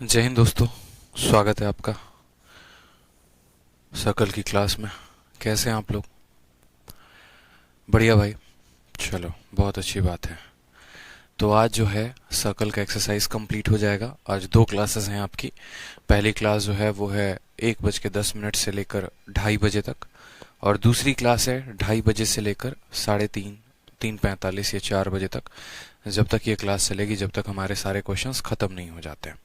जय हिंद दोस्तों। स्वागत है आपका सर्कल की क्लास में। कैसे हैं आप लोग? बढ़िया भाई। चलो, बहुत अच्छी बात है। तो आज जो है सर्कल का एक्सरसाइज कंप्लीट हो जाएगा। आज दो क्लासेस हैं आपकी। पहली क्लास जो है वो है 1:10 से लेकर 2:30 तक, और दूसरी क्लास है 2:30 से लेकर 3:30, 3:45 या 4 बजे तक। जब तक ये क्लास चलेगी, जब तक हमारे सारे क्वेश्चंस ख़त्म नहीं हो जाते हैं।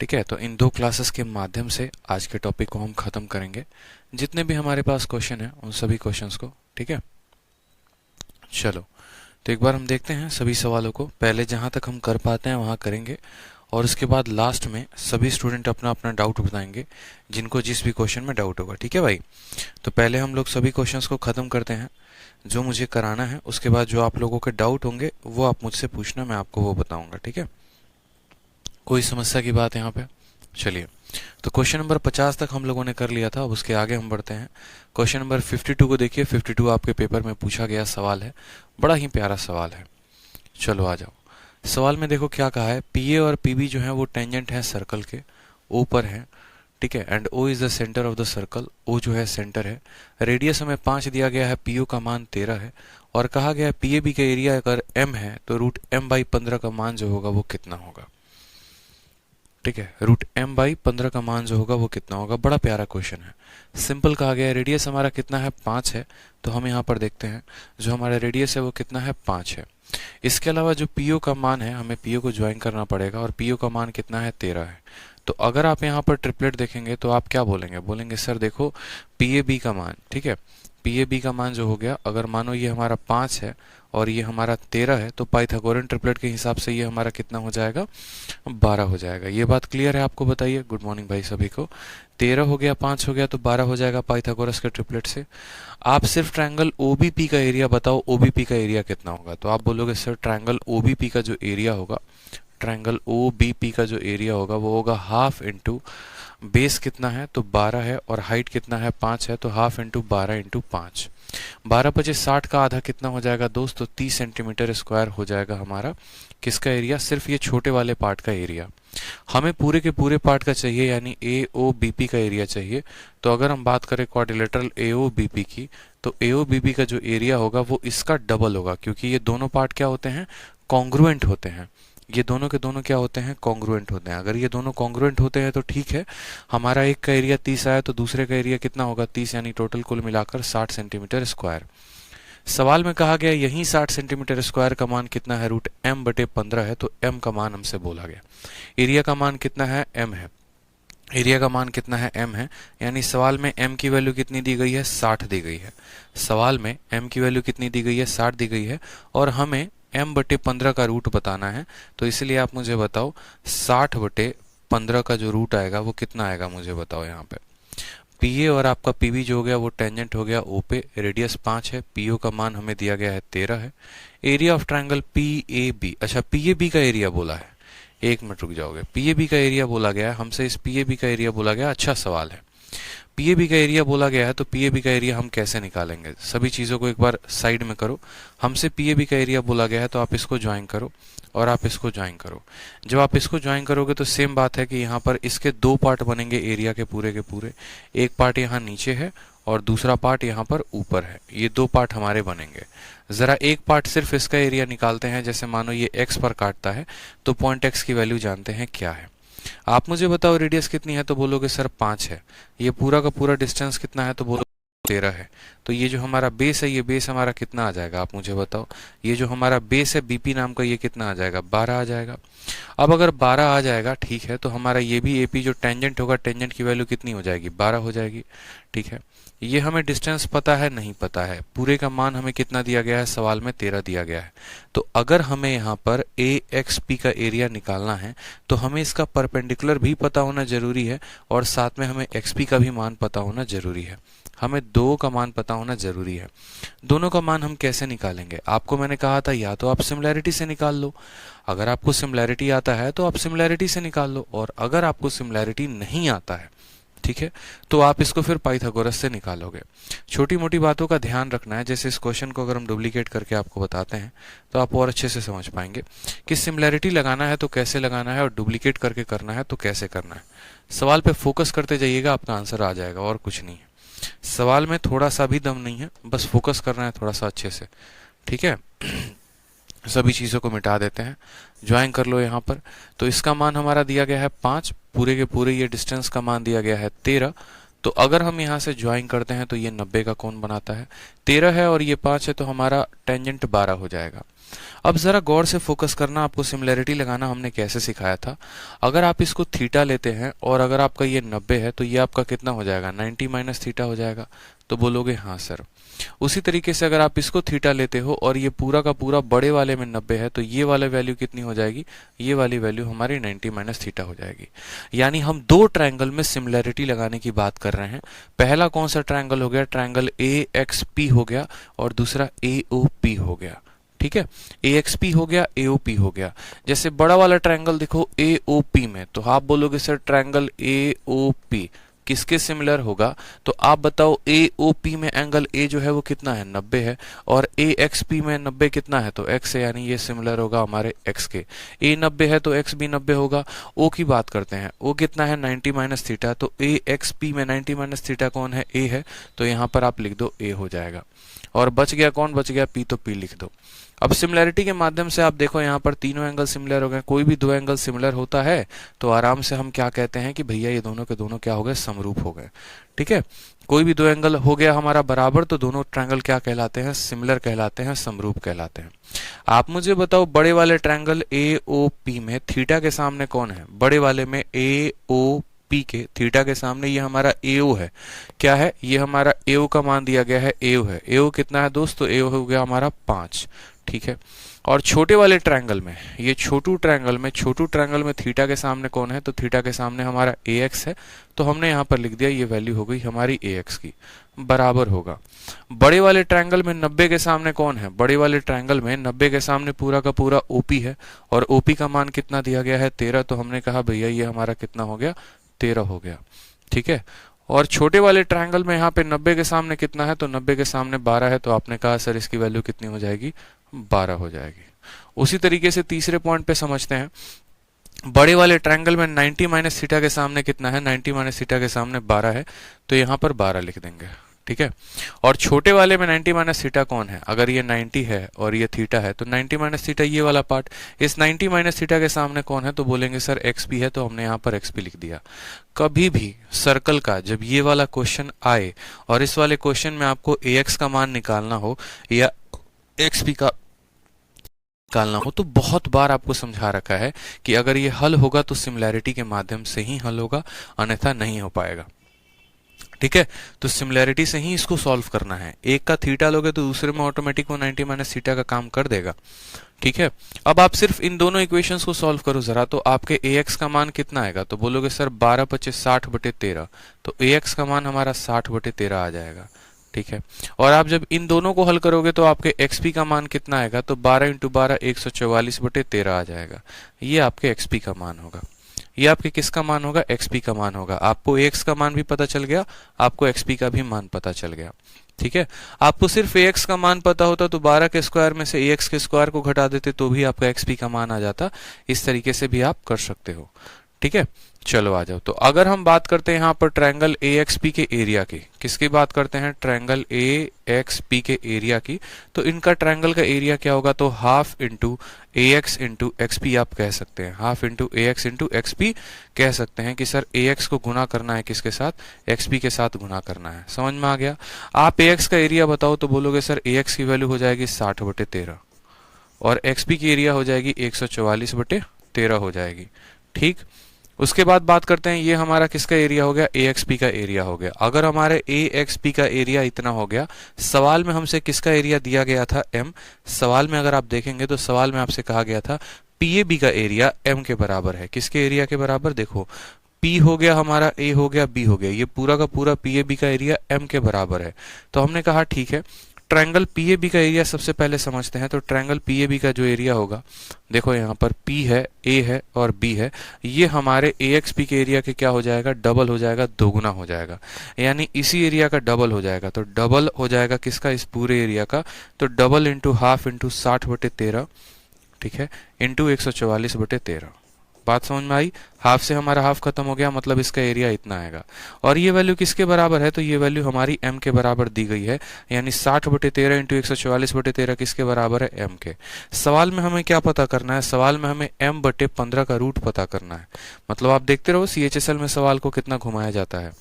ठीक है, तो इन दो क्लासेस के माध्यम से आज के टॉपिक को हम खत्म करेंगे। जितने भी हमारे पास क्वेश्चन हैं उन सभी क्वेश्चंस को। ठीक है, चलो, तो एक बार हम देखते हैं सभी सवालों को। पहले जहां तक हम कर पाते हैं वहां करेंगे, और उसके बाद लास्ट में सभी स्टूडेंट अपना अपना डाउट बताएंगे, जिनको जिस भी क्वेश्चन में डाउट होगा। ठीक है भाई, तो पहले हम लोग सभी क्वेश्चंस को खत्म करते हैं जो मुझे कराना है। उसके बाद जो आप लोगों के डाउट होंगे वो आप मुझसे पूछना, मैं आपको वो बताऊंगा। ठीक है, कोई समस्या की बात यहाँ पे? चलिए, तो क्वेश्चन नंबर 50 तक हम लोगों ने कर लिया था। अब उसके आगे हम बढ़ते हैं। क्वेश्चन नंबर 52 को देखिए। 52 आपके पेपर में पूछा गया सवाल है, बड़ा ही प्यारा सवाल है। चलो आ जाओ। सवाल में देखो क्या कहा है। पी ए और पी बी जो है वो टेंजेंट है सर्कल के, ओ पर है। ठीक है, and O is the centre of the circle. O जो है सेंटर है। रेडियस हमें 5 दिया गया है, पी ओ का मान 13 है, और कहा गया है पी ए बी का एरिया अगर m है तो √m/15 का मान जो होगा वो कितना होगा। ठीक है, √m/15 का मान जो होगा वो कितना होगा। बड़ा प्यारा क्वेश्चन है, सिंपल कहा गया है। रेडियस हमारा कितना है? 5 है। तो हम यहाँ पर देखते हैं जो हमारा रेडियस है वो कितना है? 5 है। इसके अलावा जो पीओ का मान है, हमें पीओ को ज्वाइन करना पड़ेगा, और पीओ का मान कितना है? 13 है। तो अगर आप यहाँ पर ट्रिपलेट देखेंगे तो आप क्या बोलेंगे? बोलेंगे सर देखो पी ए बी का मान, ठीक है, पी ए बी का मान जो हो गया, अगर मानो ये हमारा 5 है और ये हमारा 13 है, तो पाइथागोरन ट्रिपलेट के हिसाब से ये हमारा कितना हो जाएगा? 12 हो जाएगा। ये बात क्लियर है आपको? बताइए। गुड मॉर्निंग भाई सभी को। 13 हो गया, 5 हो गया, तो 12 हो जाएगा पाइथागोरस के ट्रिपलेट से। आप सिर्फ ट्रायंगल ओबीपी का एरिया बताओ, ओबीपी का एरिया कितना होगा? तो आप बोलोगे सर ट्रायंगल ओबीपी का जो एरिया होगा, ट्रायंगल ओबीपी का जो एरिया होगा वो होगा हाफ इंटू बेस कितना है? तो 12 है, और हाइट कितना है? 5 है, तो हाफ इंटू 12 इंटू 5। 12×5 = 60 का आधा कितना हो जाएगा दोस्त? तो 30 सेंटीमीटर स्क्वायर हो जाएगा हमारा किसका एरिया? सिर्फ ये छोटे वाले पार्ट का एरिया। हमें पूरे के पूरे पार्ट का चाहिए, यानी ए ओ बी पी का एरिया चाहिए। तो अगर हम बात करें quadrilateral A O B P की, तो ए ओ बी पी का जो एरिया होगा वो इसका डबल होगा, क्योंकि ये दोनों पार्ट क्या होते हैं? कॉन्ग्रुएंट होते हैं। ये दोनों के दोनों क्या होते हैं? कॉन्ग्रुएंट होते हैं। अगर ये दोनों कॉन्ग्रुएंट होते हैं तो ठीक है, हमारा एक का एरिया 30 आया तो दूसरे का एरिया कितना होगा? 30, यानी टोटल कुल मिलाकर 60 सेंटीमीटर स्क्वायर। सवाल में कहा गया यही 60 सेंटीमीटर स्क्वायर का मान कितना है? √m/15 है, तो m का मान हमसे बोला गया। एरिया का मान कितना है? m है। एरिया का मान कितना है? m है, यानी सवाल में m की वैल्यू कितनी दी गई है? 60 दी गई है। सवाल में m की वैल्यू कितनी दी गई है? 60 दी गई है, और हमें m/15 का रूट बताना है। तो इसलिए आप मुझे बताओ 60/15 का जो रूट आएगा वो कितना आएगा? मुझे बताओ यहाँ पे। पी ए और आपका पी बी जो हो गया वो टेंजेंट हो गया ओ पे, रेडियस 5 है, पी ओ का मान हमें दिया गया है 13 है। Area of triangle P A B, अच्छा पी ए बी का एरिया बोला है, एक मिनट रुक जाओगे। पी ए बी का एरिया बोला गया है हमसे, इस पी ए बी का एरिया बोला गया। अच्छा सवाल है, पी ए बी का एरिया बोला गया है, तो पी ए बी का एरिया हम कैसे निकालेंगे? सभी चीज़ों को एक बार साइड में करो। हमसे पी ए बी का एरिया बोला गया है, तो आप इसको ज्वाइन करो और आप इसको ज्वाइन करो। जब आप इसको ज्वाइन करोगे तो सेम बात है कि यहाँ पर इसके दो पार्ट बनेंगे एरिया के पूरे। एक पार्ट यहाँ नीचे है और दूसरा पार्ट यहाँ पर ऊपर है। ये दो पार्ट हमारे बनेंगे। ज़रा एक पार्ट सिर्फ इसका एरिया निकालते हैं। जैसे मानो ये x पर काटता है, तो पॉइंट x की वैल्यू जानते हैं क्या है। आप मुझे बताओ रेडियस कितनी है? तो बोलोगे सर 5 है। ये पूरा का पूरा डिस्टेंस कितना है? तो बोलो 13 है। तो ये जो हमारा बेस है, ये बेस हमारा कितना आ जाएगा? आप मुझे बताओ। ये जो हमारा बेस है बीपी नाम का, ये कितना आ जाएगा? 12 आ जाएगा। अब अगर 12 आ जाएगा, ठीक है, तो हमारा ये भी एपी जो टेंजेंट होगा, टेंजेंट की वैल्यू कितनी हो जाएगी? 12 हो जाएगी। ठीक है, ये हमें डिस्टेंस पता है? नहीं पता है। पूरे का मान हमें कितना दिया गया है? सवाल में 13 दिया गया है। तो अगर हमें यहाँ पर ए एक्स पी का एरिया निकालना है तो हमें इसका परपेंडिकुलर भी पता होना जरूरी है, और साथ में हमें एक्स पी का भी मान पता होना जरूरी है। हमें दो का मान पता होना जरूरी है। दोनों का मान हम कैसे निकालेंगे? आपको मैंने कहा था या तो आप सिमिलैरिटी से निकाल लो। अगर आपको सिमिलैरिटी आता है तो आप सिमिलैरिटी से निकाल लो, और अगर आपको सिमिलैरिटी नहीं आता है ठीक है, तो आप इसको फिर पाइथागोरस से निकालोगे। छोटी मोटी बातों का ध्यान रखना है, जैसे इस क्वेश्चन को अगर हम डुप्लीकेट करके आपको बताते हैं तो आप और अच्छे से समझ पाएंगे कि सिमिलैरिटी लगाना है तो कैसे लगाना है और डुप्लीकेट करके करना है तो कैसे करना है। सवाल पे फोकस करते जाइएगा, आपका आंसर आ जाएगा, और कुछ नहीं है। सवाल में थोड़ा सा भी दम नहीं है, बस फोकस करना है थोड़ा सा अच्छे से, ठीक है। सभी चीज़ों को मिटा देते हैं, ज्वाइन कर लो यहाँ पर। तो इसका मान हमारा दिया गया है 5, पूरे के पूरे ये डिस्टेंस का मान दिया गया है 13। तो अगर हम यहाँ से ज्वाइन करते हैं तो ये 90 का कोण बनाता है। 13 है और ये 5 है, तो हमारा टेंजेंट 12 हो जाएगा। अब जरा गौर से फोकस करना, आपको सिमिलैरिटी लगाना हमने कैसे सिखाया था। अगर आप इसको थीटा लेते हैं और अगर आपका ये 90 है तो ये आपका कितना हो जाएगा, 90 माइनस थीटा हो जाएगा। तो बोलोगे हाँ सर। उसी तरीके से अगर आप इसको थीटा लेते हो और ये पूरा का पूरा बड़े वाले में 90 है तो ये वाला वैल्यू कितनी हो जाएगी, ये वाली वैल्यू हमारी 90 माइनस थीटा हो जाएगी। यानी हम दो ट्रायंगल में सिमिलैरिटी लगाने की बात कर रहे हैं। पहला कौन सा ट्रायंगल हो गया, ट्रायंगल AXP हो गया, और दूसरा AOP हो गया। ठीक है, AXP हो गया, AOP हो गया। जैसे बड़ा वाला ट्रायंगल देखो AOP में, तो आप बोलोगे सर ट्रायंगल AOP किसके सिमिलर होगा, तो आप बताओ। AOP में एंगल A जो है वो कितना है, 90 है, और AXP में 90 कितना है, तो X है, यानी ये सिमिलर होगा हमारे X के। A 90 है तो X भी 90 होगा। O की बात करते हैं, O कितना है, 90 माइनस थीटा, तो AXP में 90 माइनस थीटा कौन है, A है, तो यहाँ पर आप लिख दो A हो जाएगा। और बच गया कौन, बच गया P, तो P लिख दो। अब सिमिलैरिटी के माध्यम से आप देखो यहाँ पर तीनों एंगल सिमिलर हो गए। कोई भी दो एंगल सिमिलर होता है तो आराम से हम क्या कहते हैं कि भैया ये दोनों के दोनों क्या हो गए, समरूप हो गए। ठीक है, कोई भी दो एंगल हो गया हमारा बराबर तो दोनों ट्रायंगल क्या कहलाते हैं, सिमिलर कहलाते हैं, समरूप कहलाते हैं। आप मुझे बताओ बड़े वाले ट्रायंगल AOP में थीटा के सामने कौन है, बड़े वाले में AOP के थीटा के सामने ये हमारा AO है। क्या है, ये हमारा AO का मान दिया गया है, AO है। AO कितना है दोस्तों, AO हो गया हमारा 5। ठीक है, और छोटे वाले ट्रायंगल में, ये छोटू ट्रायंगल में थीटा के सामने कौन है, तो थीटा के सामने हमारा AX है। तो हमने यहाँ पर लिख दिया, ये वैल्यू हो गई हमारी AX की, बराबर होगा। बड़े वाले ट्रायंगल में 90 के सामने कौन है, बड़े वाले ट्रायंगल में 90 के सामने पूरा का पूरा OP है, और OP का मान कितना दिया गया है, 13। तो हमने कहा भैया ये हमारा कितना हो गया, 13 हो गया। ठीक है, और छोटे वाले ट्रायंगल में यहाँ पे 90 के सामने कितना है, तो 90 के सामने 12 है। तो आपने कहा सर इसकी वैल्यू कितनी हो जाएगी, 12 हो जाएगी। उसी तरीके से तीसरे पॉइंट पे समझते हैं। बड़े वाले ट्रायंगल में 90 माइनस थीटा के सामने कितना है, 90 माइनस थीटा के सामने 12 है, तो यहाँ पर 12 लिख देंगे। ठीक है, और छोटे वाले में 90 माइनस थीटा कौन है, अगर ये 90 है और ये थीटा है तो 90 माइनस थीटा ये वाला पार्ट, इस 90 माइनस थीटा के सामने कौन है, तो बोलेंगे सर XP है, तो हमने यहाँ पर XP लिख दिया। कभी भी सर्कल का जब ये वाला क्वेश्चन आए और इस वाले क्वेश्चन में आपको AX का मान निकालना हो या XP का निकालना हो, तो बहुत बार आपको समझा रखा है कि अगर ये हल होगा तो सिमिलैरिटी के माध्यम से ही हल होगा, अन्यथा नहीं हो पाएगा। ठीक है, तो सिमिलैरिटी से ही इसको सॉल्व करना है। एक का थीटा लोगे तो दूसरे में ऑटोमेटिक वो 90 माइनस थीटा का काम कर देगा। ठीक है, अब आप सिर्फ इन दोनों इक्वेशंस को सॉल्व करो जरा, तो आपके AX का मान कितना आएगा, तो बोलोगे सर 12 × 60 / 13, तो AX का मान हमारा 60 / 13 आ जाएगा। ठीक है, और आप जब इन दोनों को हल करोगे तो आपके XP का मान कितना आएगा, तो 12 × 12 144 / 13 आ जाएगा। ये आपके XP का मान होगा। ये आपके किसका मान होगा, XP का मान होगा। आपको AX का मान भी पता चल गया, आपको XP का भी मान पता चल गया। ठीक है, आपको सिर्फ AX का मान पता होता तो 12 के स्क्वायर में से AX के स्क्वायर को घटा देते तो भी आपका XP का मान आ जाता। इस तरीके से भी आप कर सकते हो। ठीक है, चलो आ जाओ। तो अगर हम बात करते हैं यहाँ पर ट्रायंगल AXP के एरिया की, किसकी बात करते हैं, ट्रायंगल AXP के एरिया की, तो इनका ट्रायंगल का एरिया क्या होगा, तो half into AX into XP आप कह सकते हैं। Half into AX into XP कह सकते हैं कि सर AX को गुना करना है किसके साथ, XP के साथ गुना करना है। समझ में आ गया। आप AX का एरिया बताओ तो बोलोगे सर AX की वैल्यू हो जाएगी 60 / 13 और XP की एरिया हो जाएगी 144 / 13 हो जाएगी। ठीक, उसके बाद बात करते हैं ये हमारा किसका एरिया हो गया, AXP का एरिया हो गया। अगर हमारे AXP का एरिया इतना हो गया, सवाल में हमसे किसका एरिया दिया गया था, M। सवाल में अगर आप देखेंगे तो सवाल में आपसे कहा गया था PAB का एरिया M के बराबर है। किसके एरिया के बराबर, देखो P हो गया हमारा, A हो गया, B हो गया, ये पूरा का पूरा PAB का एरिया M के बराबर है। तो हमने कहा ठीक है, ट्रायंगल पीएबी का एरिया सबसे पहले समझते हैं। तो ट्रायंगल पीएबी का जो एरिया होगा, देखो यहाँ पर पी है, ए है और बी है, ये हमारे AXP के एरिया के क्या हो जाएगा, डबल हो जाएगा, दोगुना हो जाएगा, यानी इसी एरिया का डबल हो जाएगा। तो डबल हो जाएगा किसका, इस पूरे एरिया का। तो डबल इंटू हाफ इंटू 60/13, ठीक है, इंटू 144/13। बात समझ में आई। हाफ से हमारा हाफ खत्म हो गया, मतलब इसका एरिया इतना आएगा। और ये वैल्यू किसके बराबर है, तो ये वैल्यू हमारी m के बराबर दी गई है, यानी 60/13 इंटू 144/13 किसके बराबर है, m के। सवाल में हमें क्या पता करना है, सवाल में हमें m/15 का रूट पता करना है। मतलब आप देखते रहो CHSL में सवाल को कितना घुमाया जाता है।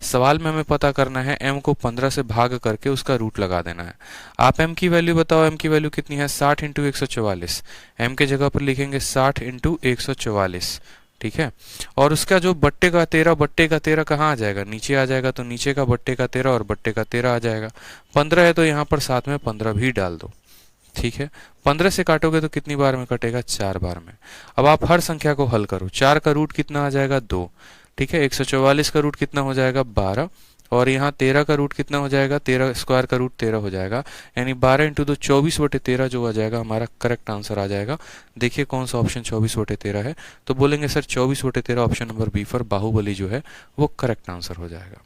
सवाल में हमें पता करना है m को 15 से भाग करके उसका रूट लगा देना है। आप m की वैल्यू बताओ, m की वैल्यू कितनी है, 60 इंटू 144। m के जगह पर लिखेंगे 60 इंटू 144, ठीक है। और उसका जो बट्टे का 13 कहाँ आ जाएगा, नीचे आ जाएगा। तो नीचे का बट्टे का 13 और बट्टे का 13 आ जाएगा। 15 है तो यहाँ पर साथ में 15 भी डाल दो, ठीक है। 15 से काटोगे तो कितनी बार में कटेगा, 4 बार में। अब आप हर संख्या को हल करो। 4 का रूट कितना आ जाएगा, 2, ठीक है। 144 का रूट कितना हो जाएगा, 12। और यहाँ 13 का रूट कितना हो जाएगा, 13 स्क्वायर का रूट 13 हो जाएगा, यानी 12 इंटू 2 24/13 जो आ जाएगा हमारा करेक्ट आंसर आ जाएगा। देखिए कौन सा ऑप्शन 24/13 है, तो बोलेंगे sir 24/13 option number B for Baahubali जो है वो करेक्ट आंसर हो जाएगा।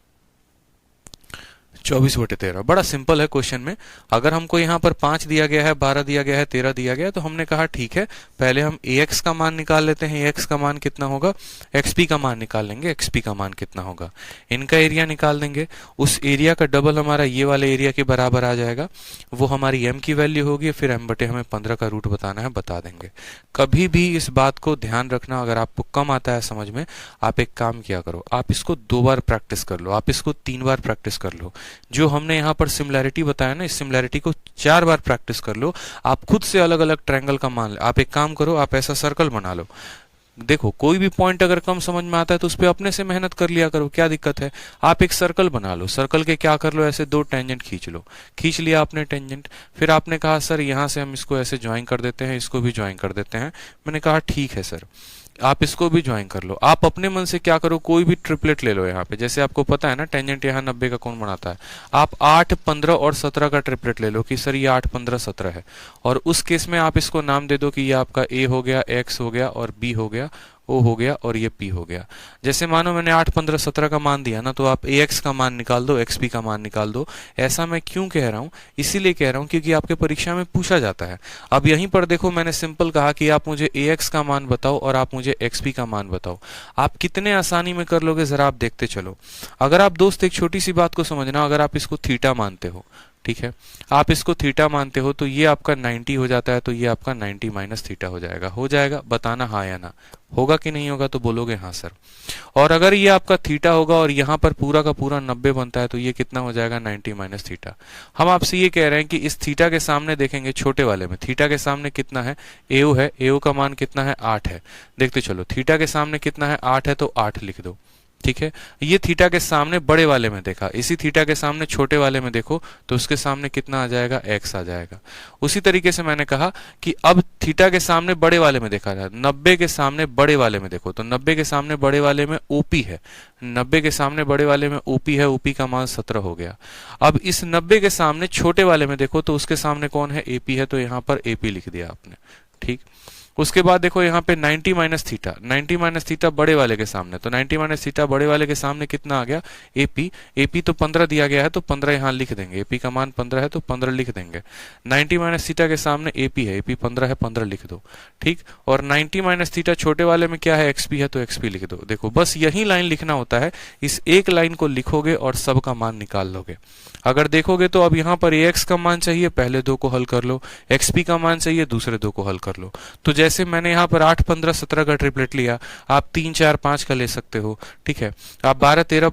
24/13 बड़ा सिंपल है क्वेश्चन में। अगर हमको यहाँ पर 5 दिया गया है, 12 दिया गया है, 13 दिया गया है, तो हमने कहा ठीक है पहले हम AX का मान निकाल लेते हैं। AX का मान कितना होगा, XP का मान निकाल लेंगे, XP का मान कितना होगा, इनका एरिया निकाल देंगे। उस एरिया का डबल हमारा ये वाले एरिया के बराबर आ जाएगा, वो हमारी m की वैल्यू होगी। फिर m/, हमें 15 का रूट बताना है, बता देंगे। कभी भी इस बात को ध्यान रखना, अगर आपको कम आता है समझ में, आप एक काम किया करो, आप इसको 2 बार प्रैक्टिस कर लो, आप इसको 3 बार प्रैक्टिस कर लो। जो हमने यहाँ पर सिमिलैरिटी बताया ना, इस सिमिलैरिटी को 4 बार प्रैक्टिस कर लो। आप खुद से अलग अलग ट्रायंगल का मान ले। आप एक काम करो, आप ऐसा सर्कल बना लो। देखो कोई भी पॉइंट अगर कम समझ में आता है तो उस पर अपने से मेहनत कर लिया करो, क्या दिक्कत है। आप एक सर्कल बना लो, सर्कल के क्या कर लो, ऐसे 2 टेंजेंट खींच लो। खींच लिया आपने टेंजेंट, फिर आपने कहा सर यहाँ से हम इसको ऐसे ज्वाइन कर देते हैं, इसको भी ज्वाइन कर देते हैं। मैंने कहा ठीक है सर, आप इसको भी ज्वाइन कर लो। आप अपने मन से क्या करो, कोई भी ट्रिपलेट ले लो। यहाँ पे जैसे आपको पता है ना टेंजेंट यहाँ 90 का कोण बनाता है, आप 8, 15 और 17 का ट्रिपलेट ले लो कि सर ये 8, 15, 17 है। और उस केस में आप इसको नाम दे दो कि ये आपका A हो गया, X हो गया और B हो गया, O हो गया और ये P हो गया। जैसे मानो मैंने 8, 15, 17 का मान दिया ना, तो आप AX का मान निकाल दो, XP का मान निकाल दो। ऐसा मैं क्यों कह रहा हूँ, इसीलिए कह रहा हूँ क्योंकि आपके परीक्षा में पूछा जाता है। अब यहीं पर देखो मैंने सिंपल कहा कि आप मुझे AX का मान बताओ और आप मुझे XP का मान बताओ। आप कितने आसानी में कर लोगे जरा आप देखते चलो। अगर आप दोस्त एक छोटी सी बात को समझना, अगर आप इसको थीटा मानते हो, ठीक है, आप इसको थीटा मानते हो, तो ये आपका 90 हो जाता है, तो ये आपका 90 माइनस थीटा हो जाएगा। हो जाएगा, बताना हाँ या ना, होगा कि नहीं होगा, तो बोलोगे हाँ सर। और अगर ये आपका थीटा होगा और यहाँ पर पूरा का पूरा 90 बनता है, तो ये कितना हो जाएगा, 90 माइनस थीटा। हम आपसे ये कह रहे हैं कि इस थीटा के सामने देखेंगे, छोटे वाले में थीटा के सामने कितना है, AO है, AO का मान कितना है, 8 है। देखते चलो, थीटा के सामने कितना है, 8 है, तो 8 लिख दो, ठीक है। ये थीटा के सामने बड़े वाले में देखा, इसी थीटा के सामने छोटे वाले में देखो, तो उसके सामने कितना आ जाएगा, x आ जाएगा। उसी तरीके से मैंने कहा कि अब थीटा के सामने बड़े वाले में देखा जाए, 90 के सामने बड़े वाले में देखो, तो 90 के सामने बड़े वाले में OP है, 90 के सामने बड़े वाले में OP है, OP का मान 17 हो गया। अब इस 90 के सामने छोटे वाले में देखो, तो उसके सामने कौन है, AP है, तो यहाँ पर AP लिख दिया आपने, ठीक। उसके बाद देखो यहाँ पे 90 माइनस थीटा, 90 माइनस थीटा बड़े वाले के सामने, तो 90 माइनस थीटा बड़े वाले के सामने कितना आ गया, AP। AP तो 15 दिया गया है, तो 15 यहाँ लिख देंगे, AP का मान 15 है तो 15 लिख देंगे। 90 माइनस थीटा के सामने AP है, AP 15 है, 15 लिख दो, ठीक। और 90 माइनस थीटा छोटे वाले में क्या है, XP है, तो XP लिख दो। देखो बस यही लाइन लिखना होता है, इस एक लाइन को लिखोगे और सबका मान निकाल लोगे। अगर देखोगे तो अब यहाँ पर AX का मान चाहिए, पहले 2 को हल कर लो, XP का मान चाहिए, दूसरे 2 को हल कर लो। तो जैसे मैंने यहाँ पर 8, 15, 17 का ट्रिपलेट लिया, आप 3, 4, 5 का ले सकते हो, ठीक है। आप 12, 13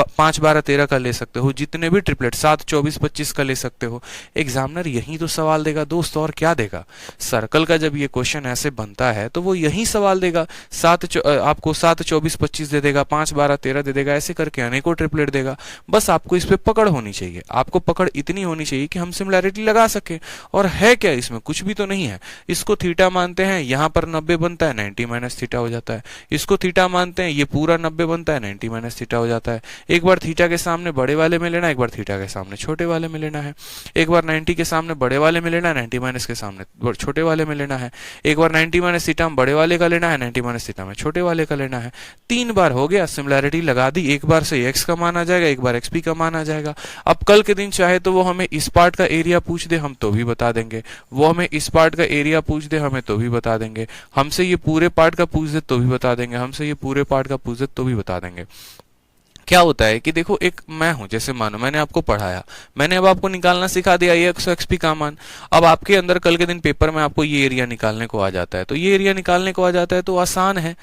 5, 12, 13 का ले सकते हो, जितने भी ट्रिपलेट 7, 24, 25 का ले सकते हो। एग्जामिनर यही तो सवाल देगा दोस्त, और क्या देगा। सर्कल का जब ये क्वेश्चन ऐसे बनता है तो वो यही सवाल देगा, आपको 7, 24, 25 दे देगा, 5, 12, 13 दे देगा, ऐसे करके अनेकों ट्रिपलेट देगा। बस आपको इस पे पकड़ होनी चाहिए, आपको पकड़ इतनी होनी चाहिए कि हम सिमिलैरिटी लगा सके। और है क्या इसमें, कुछ भी तो नहीं है। इसको थीटा मानते हैं, हैं, यहाँ पर 90 बनता है 90 माइनस थीटा हो जाता है, इसको थीटा मानते हैं, ये पूरा 90 बनता है 90 माइनस थीटा हो जाता है। एक बार थीटा के सामने बड़े वाले में लेना, एक बार थीटा के सामने छोटे वाले में लेना है, एक बार 90 के सामने बड़े वाले में लेना है, 90 माइनस के सामने छोटे वाले में लेना है, एक बार 90 माइनस थीटा में बड़े वाले का लेना है, 90 माइनस थीटा में छोटे वाले का लेना है। 3 बार हो गया, सिमिलैरिटी लगा दी, एक बार से x का मान आ जाएगा, एक बार xp का मान आ जाएगा। अब कल के दिन चाहे तो वो हमें इस पार्ट का एरिया पूछ दे, हम तो भी बता देंगे, वो हमें इस पार्ट का एरिया पूछ दे, हमें तो भी बता देंगे, हमसे ये पूरे पार्ट का पूछ दे तो भी बता देंगे, हमसे ये पूरे पार्ट का पूछ दे तो भी बता देंगे। क्या होता है कि देखो, एक मैं हूं, जैसे मानो मैंने आपको पढ़ाया, मैंने अब आपको निकालना सिखा दिया ये एक्सपी का मान। अब आपके अंदर कल के दिन पेपर में आपको ये एरिया निकालने को आ जाता है, तो ये एरिया निकालने को आ जाता है तो आसान है।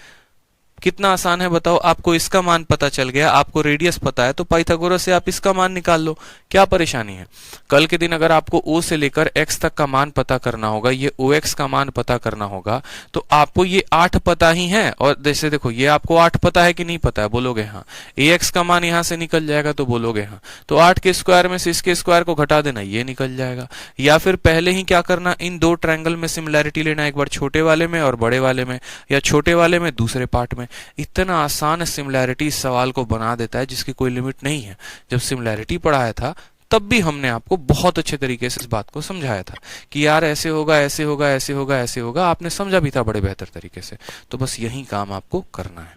कितना आसान है बताओ, आपको इसका मान पता चल गया, आपको रेडियस पता है, तो पाइथागोरस से आप इसका मान निकाल लो, क्या परेशानी है। कल के दिन अगर आपको O से लेकर x तक का मान पता करना होगा, ये OX का मान पता करना होगा, तो आपको ये 8 पता ही है। और जैसे देखो, ये आपको 8 पता है कि नहीं पता है, बोलोगे हाँ। AX का मान यहां से निकल जाएगा तो बोलोगे हाँ। तो 8 के स्क्वायर में से इसके स्क्वायर को घटा देना, ये निकल जाएगा। या फिर पहले ही क्या करना, इन दो ट्रायंगल में सिमिलैरिटी लेना, एक बार छोटे वाले में और बड़े वाले में, या छोटे वाले में दूसरे पार्ट में। इतना आसान सिमिलैरिटी इस सवाल को बना देता है जिसकी कोई लिमिट नहीं है। जब सिमिलैरिटी पढ़ाया था तब भी हमने आपको बहुत अच्छे तरीके से इस बात को समझाया था कि यार ऐसे होगा, ऐसे होगा, ऐसे होगा, ऐसे होगा। आपने समझा भी था बड़े बेहतर तरीके से। तो बस यही काम आपको करना है।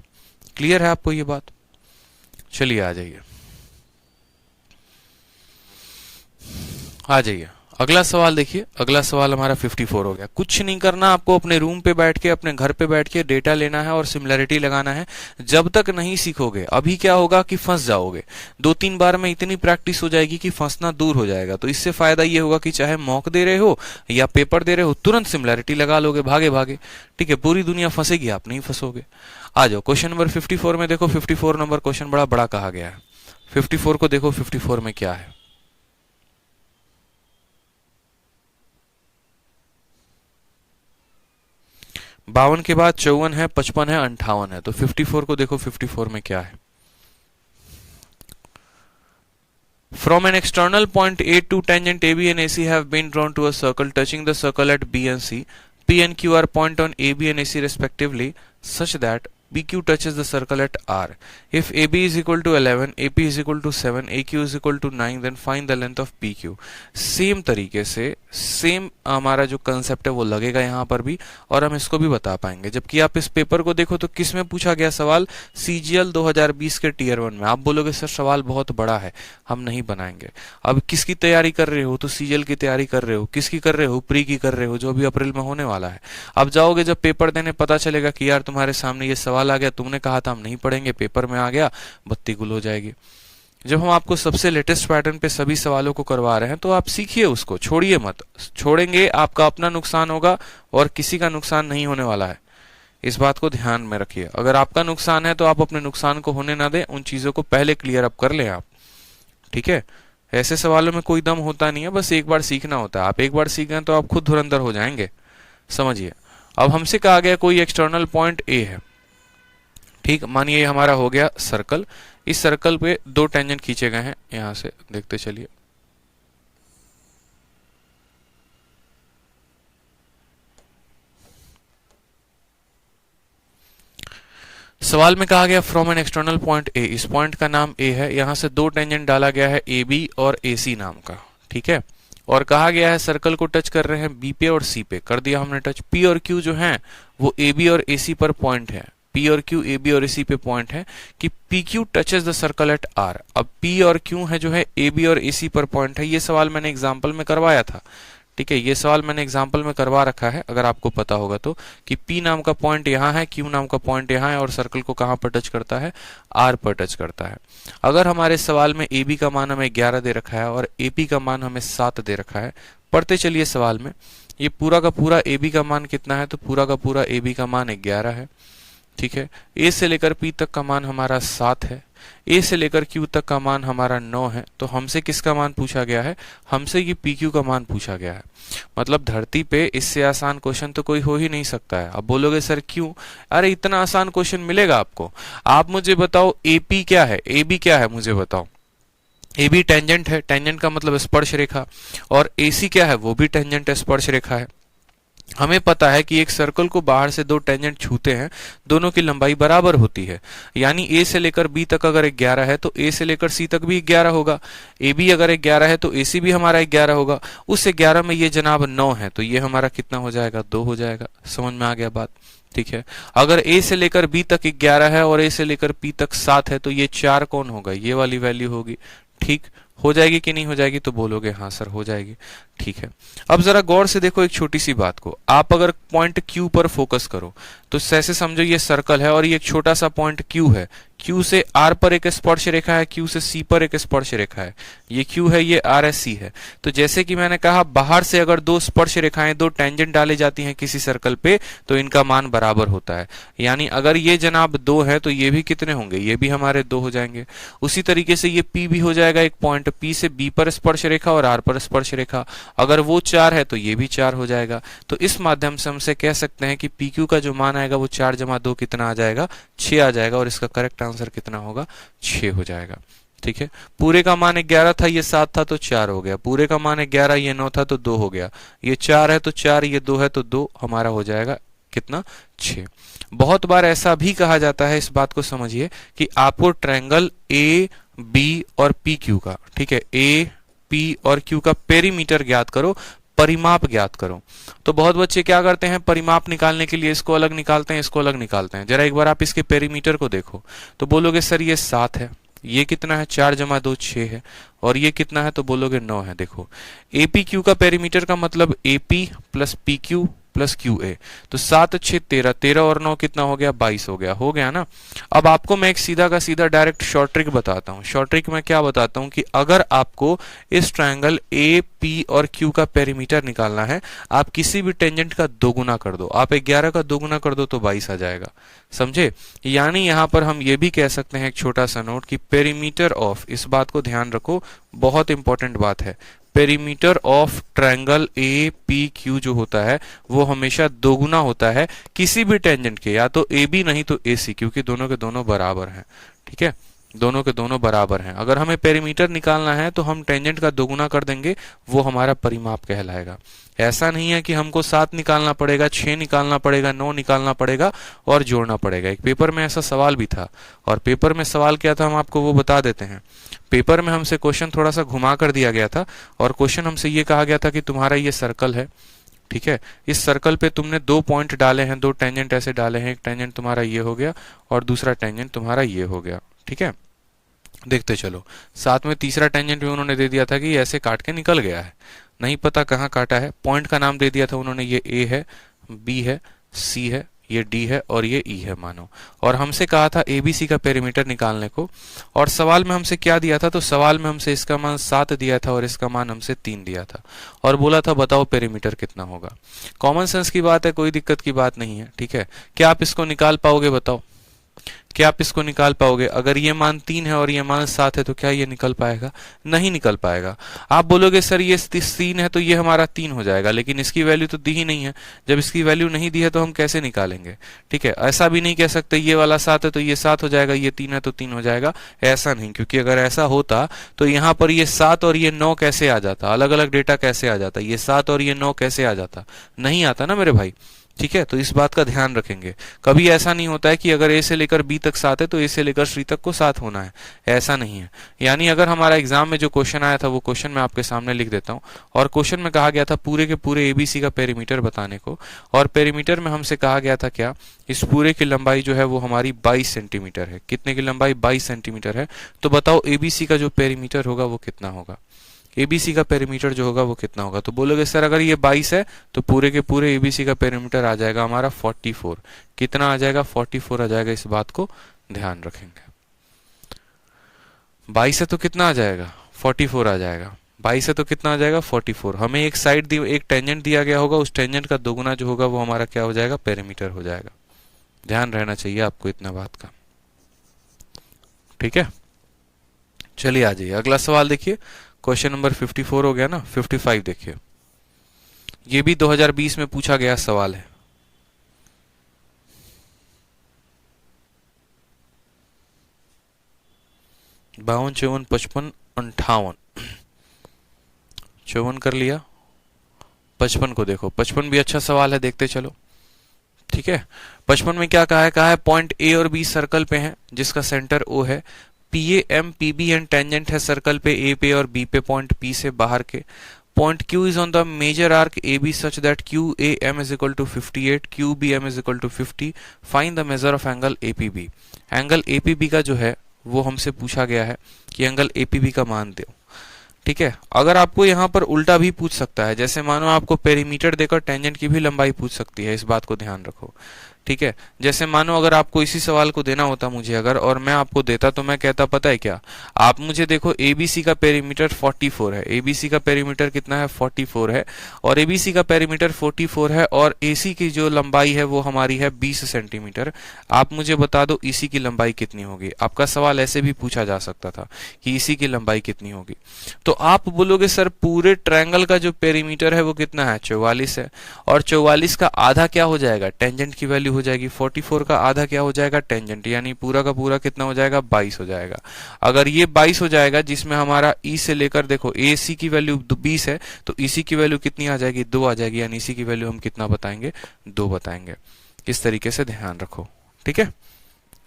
क्लियर है आपको ये बात? चलिए आ जाइए, आ जाइए। अगला सवाल देखिए, अगला सवाल हमारा 54 हो गया। कुछ नहीं करना, आपको अपने रूम पे बैठ के, अपने घर पे बैठ के डेटा लेना है और सिमिलैरिटी लगाना है। जब तक नहीं सीखोगे, अभी क्या होगा कि फंस जाओगे। 2-3 बार में इतनी प्रैक्टिस हो जाएगी कि फंसना दूर हो जाएगा। तो इससे फायदा ये होगा कि चाहे मॉक दे रहे हो या पेपर दे रहे हो, तुरंत सिमिलैरिटी लगा लोगे भागे भागे। ठीक है, पूरी दुनिया फंसेगी, आप नहीं फंसोगे। आ जाओ क्वेश्चन नंबर 54 में। देखो 54 नंबर क्वेश्चन बड़ा बड़ा कहा गया है। 54 को देखो, 54 में क्या है। 52 के बाद 54 है, 55 है, 58 है। तो 54 को देखो, 54 में क्या है। From an external point A to tangent AB and AC have been drawn to a circle touching the circle at B and C. P and Q are point on AB and AC respectively, such that PQ touches the circle at R. If AB is equal to 11, AP is equal to 7, AQ is equal to 9, then find the length of PQ. Same तरीके से same हमारा जो concept है वो लगेगा यहाँ पर भी, और हम इसको भी बता पाएंगे। जबकि आप इस पेपर को देखो तो किस में पूछा गया सवाल, CGL 2020 के टियर 1 में। आप बोलोगे सर सवाल बहुत बड़ा है, हम नहीं बनाएंगे। अब किसकी तैयारी कर रहे हो, तो CGL की तैयारी कर रहे हो। किसकी कर रहे हो, प्री की कर रहे हो, जो अभी अप्रैल में होने वाला है। अब जाओगे जब पेपर देने, पता चलेगा कि यार तुम्हारे सामने ये सवाल आ गया, तुमने कहा था हम नहीं पढ़ेंगे, पेपर में आ गया, बत्ती गुल हो जाएगी। जब हम आपको सबसे लेटेस्ट पैटर्न पे सभी सवालों को करवा रहे हैं तो आप सीखिए उसको, छोड़िए मत। छोड़ेंगे आपका अपना नुकसान होगा और किसी का नुकसान नहीं होने वाला है। इस बात को ध्यान में रखिए। अगर आपका नुकसान है तो आप अपने नुकसान को होने ना दें, उन चीजों को पहले क्लियर अप कर लें आप। ठीक है, ऐसे सवालों में कोई दम होता नहीं है, बस एक बार सीखना होता है। आप एक बार सीख गए तो आप खुद धुरंधर हो जाएंगे, समझिए। अब हमसे कहा गया कोई एक्सटर्नल पॉइंट ए है। ठीक, मानिए हमारा हो गया सर्कल। इस सर्कल पे 2 टेंजेंट खींचे गए हैं, यहां से देखते चलिए। सवाल में कहा गया from an external point A, इस पॉइंट का नाम ए है, यहां से 2 टेंजेंट डाला गया है ए बी और ए सी नाम का। ठीक है, और कहा गया है सर्कल को टच कर रहे हैं बी पे और सी पे। कर दिया हमने टच। पी और क्यू जो है वो ए बी और ए सी पर पॉइंट है। P और Q A B और AC पे पॉइंट है कि PQ touches the circle eight R। अब P और Q है जो है A B और AC पर पॉइंट है। ये सवाल मैंने एग्जांपल में करवाया था। ठीक है, ये सवाल मैंने एग्जांपल में करवा रखा है, अगर आपको पता होगा तो, कि P नाम का पॉइंट यहाँ है, Q नाम का पॉइंट यहाँ है, और सर्कल को कहाँ पर टच करता है, R पर टच करता है। अगर हमारे सवाल में AB का मान हमें 11 दे रखा है और AP का मान हमें 7 दे रखा है, पढ़ते चलिए सवाल में। ये पूरा का पूरा AB का मान कितना है, तो पूरा का पूरा AB का मान 11 है। ठीक है, ए से लेकर पी तक का मान हमारा 7 है, ए से लेकर क्यू तक का मान हमारा 9 है। तो हमसे किसका मान पूछा गया है, हमसे ये पी क्यू का मान पूछा गया है। मतलब धरती पे इससे आसान क्वेश्चन तो कोई हो ही नहीं सकता है। अब बोलोगे सर क्यों, अरे इतना आसान क्वेश्चन मिलेगा आपको। आप मुझे बताओ एपी क्या है, ए बी क्या है, मुझे बताओ। ए बी टेंजेंट है, टेंजेंट का मतलब स्पर्श रेखा, और ए सी क्या है, वो भी टेंजेंट है, स्पर्श रेखा है। हमें पता है कि एक सर्कल को बाहर से दो टेंजेंट छूते हैं, दोनों की लंबाई बराबर होती है। यानी ए से लेकर बी तक अगर 11 है तो ए से लेकर सी तक भी 11 होगा। ए बी अगर 11 है तो ए सी भी हमारा 11 होगा। उस 11 में ये जनाब 9 है तो ये हमारा कितना हो जाएगा, 2 हो जाएगा। समझ में आ गया बात? ठीक है। अगर ए से लेकर बी तक 11 है और ए से लेकर पी तक 7 है तो ये 4 कौन होगा, ये वाली वैल्यू होगी। ठीक हो जाएगी कि नहीं हो जाएगी? तो बोलोगे हाँ सर हो जाएगी। ठीक है। अब जरा गौर से देखो एक छोटी सी बात को। आप अगर पॉइंट Q पर फोकस करो तो ऐसे समझो ये सर्कल है और ये एक छोटा सा पॉइंट Q है। Q से R पर एक स्पर्श रेखा है, Q से C पर एक स्पर्श रेखा है। ये Q है, ये R है, C है। तो जैसे कि मैंने कहा बाहर से अगर दो स्पर्श रेखाएं, दो टेंजेंट डाली जाती हैं किसी सर्कल पे तो इनका मान बराबर होता है। यानी अगर ये जनाब 2 है तो ये भी कितने होंगे, ये भी हमारे 2 हो जाएंगे। उसी तरीके से ये P भी हो जाएगा एक पॉइंट, P से B पर स्पर्श रेखा और R पर स्पर्श रेखा। अगर वो 4 है तो ये भी 4 हो जाएगा। तो इस माध्यम से हमसे कह सकते हैं कि PQ का जो मान आएगा वो 4 जमा 2 कितना आ जाएगा, 6 आ जाएगा। और इसका करेक्ट आंसर कितना होगा, 6 हो जाएगा। ठीक है। पूरे का मान 11 था, ये 7 था तो 4 हो गया। पूरे का मान 11, ये 9 था तो 2 हो गया। ये 4 है तो 4, ये 2 है तो 2, हमारा हो जाएगा कितना, 6। बहुत बार ऐसा भी कहा जाता है, इस बात को समझिए, कि आपको ट्रायंगल ए बी और पी क्यू का, ठीक है, ए पी और क्यू का पेरीमीटर ज्ञात करो, परिमाप ज्ञात करो। तो बहुत बच्चे क्या करते हैं, परिमाप निकालने के लिए इसको अलग निकालते हैं, इसको अलग निकालते हैं। जरा एक बार आप इसके पेरीमीटर को देखो तो बोलोगे सर ये 7 है, ये कितना है, 4 जमा 2 6 है, और ये कितना है तो बोलोगे 9 है। देखो एपी क्यू का पेरीमीटर का मतलब AP plus P Q plus Q A. तो 7 6 13, 13 और 9 कितना हो गया, 22 हो गया ना। अब आपको मैं एक सीधा का सीधा डायरेक्ट शॉर्ट ट्रिक बताता हूँ। शॉर्ट ट्रिक में क्या बताता हूँ कि अगर आपको इस ट्रायंगल ए पी और क्यू का पेरीमीटर निकालना है, आप किसी भी टेंजेंट का दोगुना कर दो। आप 11 का दोगुना कर दो तो 22 आ जाएगा। समझे? यानी यहां पर हम ये भी कह सकते हैं, एक छोटा सा नोट, कि पेरीमीटर ऑफ, इस बात को ध्यान रखो, बहुत इंपॉर्टेंट बात है, perimeter of triangle A P Q जो होता है वो हमेशा दोगुना होता है किसी भी टेंजेंट के, या तो ए बी नहीं तो ए सी, क्योंकि दोनों के दोनों बराबर हैं। ठीक है, दोनों के दोनों बराबर हैं। अगर हमें पेरीमीटर निकालना है तो हम टेंजेंट का दोगुना कर देंगे, वो हमारा परिमाप कहलाएगा। ऐसा नहीं है कि हमको 7 निकालना पड़ेगा, 6 निकालना पड़ेगा, 9 निकालना पड़ेगा और जोड़ना पड़ेगा। एक पेपर में ऐसा सवाल भी था, और पेपर में सवाल क्या था हम आपको वो बता देते हैं। पेपर में हमसे क्वेश्चन थोड़ा सा घुमा कर दिया गया था, और क्वेश्चन हमसे ये कहा गया था कि तुम्हारा ये सर्कल है, ठीक है, इस सर्कल पे तुमने 2 पॉइंट डाले हैं, 2 टेंजेंट ऐसे डाले हैं, एक टेंजेंट तुम्हारा ये हो गया और दूसरा टेंजेंट तुम्हारा ये हो गया। ठीक है, देखते चलो। साथ में तीसरा टेंजेंट भी उन्होंने दे दिया था कि ऐसे काट के निकल गया है, नहीं पता कहाँ काटा है। पॉइंट का नाम दे दिया था उन्होंने, ये ए है, बी है, सी है, ये डी है और ये ई है मानो। और हमसे कहा था एबीसी का पेरीमीटर निकालने को, और सवाल में हमसे क्या दिया था, तो सवाल में हमसे इसका मान 7 दिया था और इसका मान हमसे 3 दिया था, और बोला था बताओ पेरीमीटर कितना होगा। कॉमन सेंस की बात है, कोई दिक्कत की बात नहीं है। ठीक है, क्या आप इसको निकाल पाओगे, बताओ क्या आप इसको निकाल पाओगे? अगर ये मान 3 है और ये मान 7 है तो क्या ये निकल पाएगा? नहीं निकल पाएगा। आप बोलोगे सर ये 3 है तो ये हमारा 3 हो जाएगा, लेकिन इसकी वैल्यू तो दी ही नहीं है। जब इसकी वैल्यू नहीं दी है तो हम कैसे निकालेंगे? ठीक है, ऐसा भी नहीं कह सकते ये वाला 7 है तो ये 7 हो जाएगा, ये 3 है तो 3 हो जाएगा, ऐसा नहीं। क्योंकि अगर ऐसा होता तो यहाँ पर ये 7 और ये 9 कैसे आ जाता, अलग अलग डेटा कैसे आ जाता, ये 7 और ये 9 कैसे आ जाता, नहीं आता ना मेरे भाई। ठीक है, तो इस बात का ध्यान रखेंगे। कभी ऐसा नहीं होता है कि अगर ए से लेकर बी तक 7 है तो ए से लेकर सी तक को 7 होना है, ऐसा नहीं है। यानी अगर हमारा एग्जाम में जो क्वेश्चन आया था वो क्वेश्चन मैं आपके सामने लिख देता हूं, और क्वेश्चन में कहा गया था पूरे के पूरे एबीसी का पेरीमीटर बताने को, और पेरीमीटर में हमसे कहा गया था क्या, इस पूरे की लंबाई जो है वो हमारी 22 सेंटीमीटर है। कितने की लंबाई? 22 सेंटीमीटर है। तो बताओ एबीसी का जो पेरीमीटर होगा वो कितना होगा, एबीसी का पेरीमीटर जो होगा वो कितना होगा? तो बोलोगे सर अगर ये 22 है तो पूरे के पूरे एबीसी का पेरीमीटर आ जाएगा हमारा 44। कितना आ जाएगा? 44 आ जाएगा। इस बात को ध्यान रखेंगे। 22 है तो कितना आ जाएगा? 44 आ जाएगा। 22 है तो कितना आ जाएगा? 44। हमें एक साइड एक टेंजेंट दिया गया होगा, उस टेंजेंट का दोगुना जो होगा वो हमारा क्या हो जाएगा? पेरीमीटर हो जाएगा। ध्यान रहना चाहिए आपको इतना बात का। ठीक है, चलिए आ जाइए अगला सवाल देखिए। क्वेश्चन नंबर 54 हो गया ना। 55 देखिए, ये भी 2020 में पूछा गया सवाल है। बावन, 54, 55, 58, 54 कर लिया, 55 को देखो, 55 भी अच्छा सवाल है, देखते चलो। ठीक है, 55 में क्या कहा है पॉइंट ए और बी सर्कल पे है जिसका सेंटर ओ है, P A M P B N tangent है सर्कल पे ए पे और बी पे, पॉइंट पी से बाहर के। Point Q is on the major arc A B such that Q A M is equal to 58, Q B M is equal to 50, find the measure of angle A P B. Angle A P B का जो है वो हमसे पूछा गया है कि angle A P B का मान दो। ठीक है, अगर आपको यहाँ पर उल्टा भी पूछ सकता है, जैसे मानो आपको पेरीमीटर देकर टेंजेंट की भी लंबाई पूछ सकती है, इस बात को ध्यान रखो। ठीक है, जैसे मानो अगर आपको इसी सवाल को देना होता मुझे अगर, और मैं आपको देता तो मैं कहता पता है क्या, आप मुझे देखो एबीसी का पेरीमीटर 44 है, एबीसी का पेरीमीटर कितना है 44 है, और एबीसी का पेरीमीटर 44 है, और एसी की जो लंबाई है वो हमारी है 20 सेंटीमीटर। आप मुझे बता दो ईसी की लंबाई कितनी होगी। आपका सवाल ऐसे भी पूछा जा सकता था कि ईसी की लंबाई कितनी होगी, तो आप बोलोगे सर पूरे ट्रायंगल का जो पेरीमीटर है वो कितना है 44 है, और 44 का आधा क्या हो जाएगा टेंजेंट की वैल्यू हो जाएगी, 44 का आधा क्या हो जाएगा टेंजेंट, यानी पूरा का पूरा कितना हो जाएगा 22 हो जाएगा। अगर ये 22 हो जाएगा जिसमें हमारा ई से लेकर देखो ए सी की वैल्यू 20 है, तो ईसी की वैल्यू कितनी आ जाएगी 2 आ जाएगी, यानी ईसी की वैल्यू हम कितना बताएंगे 2 बताएंगे। इस तरीके से ध्यान रखो। ठीक है,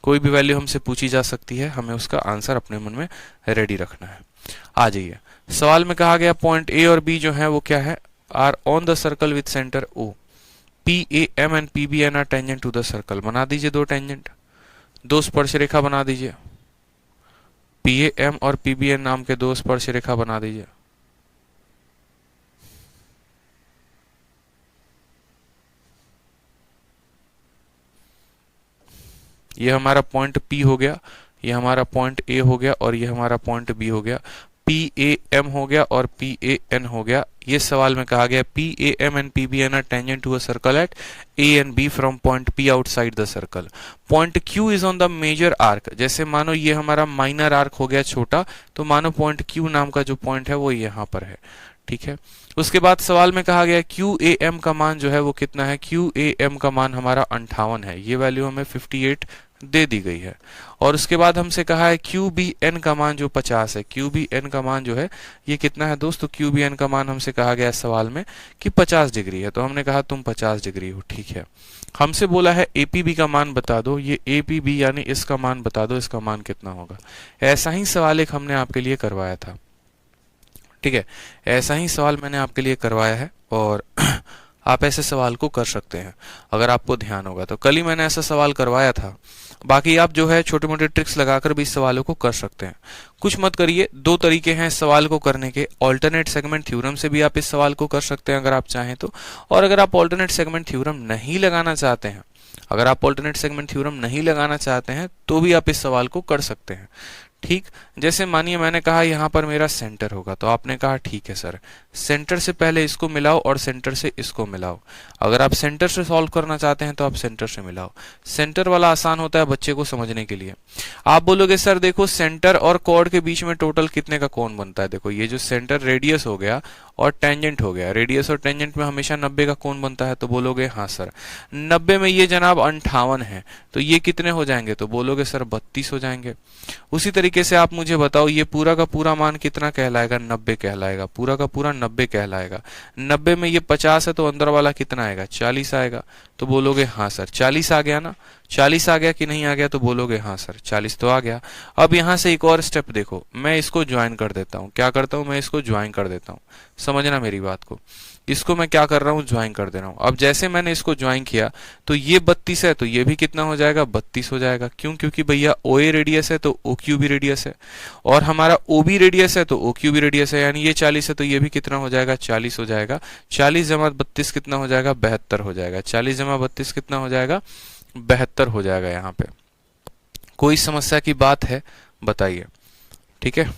कोई भी वैल्यू हमसे पूछी जा सकती है, हमें उसका आंसर अपने मन में रेडी रखना है। आ जाइए, सवाल में कहा गया पॉइंट ए और बी जो है वो क्या है, are on the circle with centre O, P A M and P B N are tangent to the circle. बना दीजिए दो टेंजेंट, दो स्पर्श रेखा बना दीजिए, पी ए एम और पी बी एन नाम के दो स्पर्श रेखा बना दीजिए। ये हमारा पॉइंट P हो गया, ये हमारा पॉइंट A हो गया, और ये हमारा पॉइंट B हो गया। PAM हो गया और PAN हो गया। ये सवाल में कहा गया PAM and PBN are tangent to a circle at A and B from point P outside the circle. Point Q is on the major arc, जैसे मानो ये हमारा माइनर आर्क हो गया छोटा, तो मानो पॉइंट Q नाम का जो पॉइंट है वो यहाँ पर है। ठीक है, उसके बाद सवाल में कहा गया QAM का मान जो है वो कितना है, QAM का मान हमारा 58 है, ये वैल्यू हमें 58 दे दी गई है। और उसके बाद हमसे कहा है QBN का मान जो 50 है, QBN का मान जो है ये कितना है दोस्तों, QBN का मान हमसे कहा गया सवाल में कि 50 डिग्री है, तो हमने कहा तुम 50 डिग्री हो। ठीक है, हमसे बोला है APB का मान बता दो, ये APB यानी इसका मान बता दो, इसका मान कितना होगा। ऐसा ही सवाल एक हमने आपके लिए करवाया था। ठीक है, ऐसा ही सवाल मैंने आपके लिए करवाया है, और आप ऐसे सवाल को कर सकते हैं अगर आपको ध्यान होगा तो। कल ही मैंने ऐसा सवाल करवाया था, बाकी आप जो है छोटे मोटे ट्रिक्स लगाकर भी इस सवालों को कर सकते हैं। कुछ मत करिए, दो तरीके हैं इस सवाल को करने के। ऑल्टरनेट सेगमेंट थ्योरम से भी आप इस सवाल को कर सकते हैं अगर आप चाहें तो, और अगर आप ऑल्टरनेट सेगमेंट थ्योरम नहीं लगाना चाहते हैं, अगर आप ऑल्टरनेट सेगमेंट थ्योरम नहीं लगाना चाहते हैं तो भी आप इस सवाल को कर सकते हैं। ठीक, जैसे मानिए मैंने कहा यहाँ पर मेरा सेंटर होगा, तो आपने कहा ठीक है सर, सेंटर से पहले इसको मिलाओ और सेंटर से इसको मिलाओ। अगर आप सेंटर से सॉल्व करना चाहते हैं तो आप सेंटर से मिलाओ। सेंटर वाला आसान होता है बच्चे को समझने के लिए। आप बोलोगे सर देखो सेंटर और कॉर्ड के बीच में टोटल कितने का कोण बनता है। देखो ये जो सेंटर रेडियस हो गया और टेंजेंट हो गया, रेडियस और टेंजेंट में हमेशा 90 का कोण बनता है, तो बोलोगे हाँ सर। 90 में ये जनाब 58 है, तो ये कितने हो जाएंगे, तो बोलोगे सर 32 हो जाएंगे। उसी तरीके से आप मुझे बताओ ये पूरा का पूरा मान कितना कहलाएगा, 90 कहलाएगा, पूरा का पूरा 90 कहलाएगा। 90 में ये 50 है तो अंदर वाला कितना आएगा, 40 आएगा, तो बोलोगे हाँ सर 40 आ गया ना। 40 आ गया कि नहीं आ गया, तो बोलोगे हाँ सर 40 तो आ गया। अब यहां से एक और स्टेप देखो, मैं इसको ज्वाइन कर देता हूं। क्या करता हूं, मैं इसको ज्वाइन कर देता हूं, समझना मेरी बात को। इसको मैं क्या कर रहा हूं, ज्वाइन कर दे रहा हूं। अब जैसे मैंने इसको ज्वाइन किया तो ये 32 है, तो ये भी कितना हो जाएगा, 32 हो जाएगा। क्यों, क्योंकि भैया OA रेडियस है तो OQ भी रेडियस है, और हमारा OB रेडियस है तो OQ भी रेडियस है, यानी ये 40 है तो ये भी कितना हो जाएगा, 40 हो जाएगा। 40 जमा 32 कितना हो जाएगा, 72 हो जाएगा। 40 जमा 32 कितना हो जाएगा, 72 हो जाएगा। यहाँ पे कोई समस्या की बात है बताइए। ठीक है,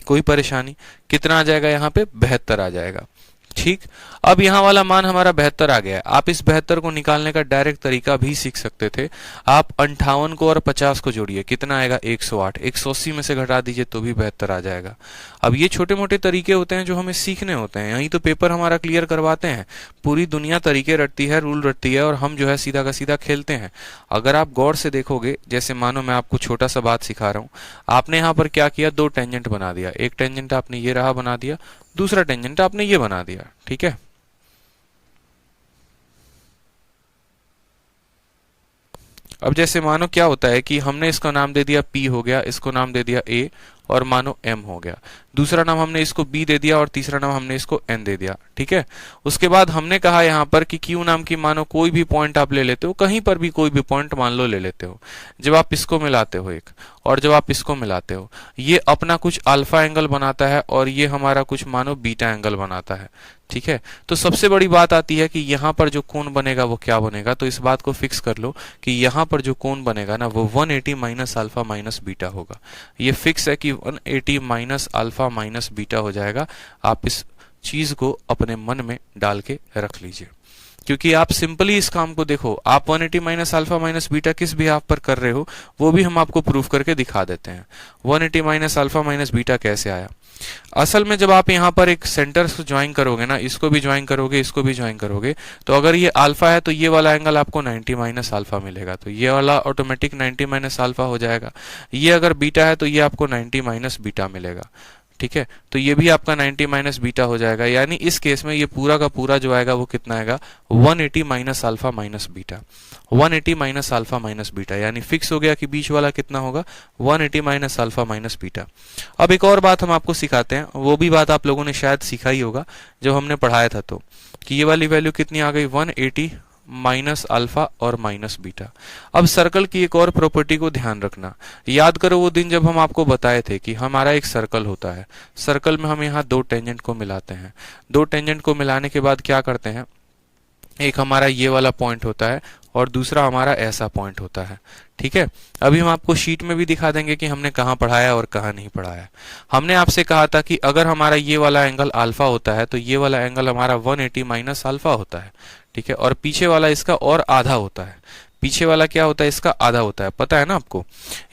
कोई परेशानी, कितना आ जाएगा यहाँ पे, 72 आ जाएगा। ठीक, अब यहाँ वाला मान हमारा 72 आ गया है। आप इस 72 को निकालने का डायरेक्ट तरीका भी सीख सकते थे। आप 58 को और 50 को जोड़िए, कितना आएगा, 108। 180 में से घटा दीजिए तो भी 72 आ जाएगा। अब ये छोटे मोटे तरीके होते हैं जो हमें सीखने होते हैं, यही तो पेपर हमारा क्लियर करवाते हैं। पूरी दुनिया तरीके रटती है, रूल रटती है, और हम जो है सीधा का सीधा खेलते हैं। अगर आप गौर से देखोगे, जैसे मानो मैं आपको छोटा सा बात सिखा रहा हूँ, आपने यहाँ पर क्या किया, दो टेंजेंट बना दिया। एक टेंजेंट आपने ये रहा बना दिया, दूसरा टेंजेंट आपने ये बना दिया। ठीक है, अब जैसे मानो क्या होता है कि हमने इसका नाम दे दिया P हो गया, इसको नाम दे दिया A और मानो M हो गया, दूसरा नाम हमने इसको B दे दिया और तीसरा नाम हमने इसको N दे दिया, ठीक है। उसके बाद हमने कहा यहाँ पर कि Q नाम की मानो कोई भी पॉइंट आप ले लेते हो, कहीं पर भी कोई भी पॉइंट मान लो ले लेते हो, जब आप इसको मिलाते हो एक और जब आप इसको मिलाते हो, ये अपना कुछ अल्फा एंगल बनाता है और ये हमारा कुछ मानो बीटा एंगल बनाता है, ठीक है। तो सबसे बड़ी बात आती है कि यहाँ पर जो कोण बनेगा वो क्या बनेगा, तो इस बात को फिक्स कर लो कि यहाँ पर जो कोण बनेगा ना वो 180 माइनस अल्फा माइनस बीटा होगा। ये फिक्स है कि 180 माइनस अल्फा माइनस बीटा हो जाएगा। आप इस चीज को अपने मन में डाल के रख लीजिए, क्योंकि आप सिंपली इस काम को देखो, आप 180 माइनस अल्फा माइनस बीटा किस भी आप पर कर रहे हो वो भी हम आपको प्रूफ करके दिखा देते हैं। 180 माइनस अल्फा माइनस बीटा कैसे आया, असल में जब आप यहाँ पर एक सेंटर को ज्वाइन करोगे ना, इसको भी ज्वाइन करोगे इसको भी ज्वाइन करोगे, तो अगर ये अल्फा है तो ये वाला एंगल आपको 90 माइनस अल्फा मिलेगा, तो ये वाला ऑटोमेटिक 90 माइनस अल्फा हो जाएगा। ये अगर बीटा है तो ये आपको 90 माइनस बीटा मिलेगा, ठीक है। तो ये भी आपका 90 माइनस बीटा हो जाएगा, यानी इस केस में ये पूरा का पूरा जो आएगा वो कितना आएगा 180 minus alpha minus beta, 180 minus alpha minus beta, यानी फिक्स हो गया कि बीच वाला कितना होगा 180 माइनस अल्फा माइनस बीटा। अब एक और बात हम आपको सिखाते हैं, वो भी बात आप लोगों ने शायद सीखा ही होगा जब हमने पढ़ाया था, तो कि ये वाली वैल्यू कितनी आ गई 180 माइनस अल्फा और माइनस बीटा। अब सर्कल की एक और प्रॉपर्टी को ध्यान रखना, याद करो वो दिन जब हम आपको बताए थे कि हमारा एक सर्कल होता है, सर्कल में हम यहाँ दो टेंजेंट को मिलाते हैं, दो टेंजेंट को मिलाने के बाद क्या करते हैं, एक हमारा ये वाला पॉइंट होता है और दूसरा हमारा ऐसा पॉइंट होता है, ठीक है। अभी हम आपको शीट में भी दिखा देंगे कि हमने कहाँ पढ़ाया और कहाँ नहीं पढ़ाया। हमने आपसे कहा था कि अगर हमारा ये वाला एंगल अल्फा होता है तो ये वाला एंगल हमारा 180 माइनस अल्फा होता है, ठीक है, और पीछे वाला इसका और आधा होता है। पीछे वाला क्या होता है, इसका आधा होता है, पता है ना आपको।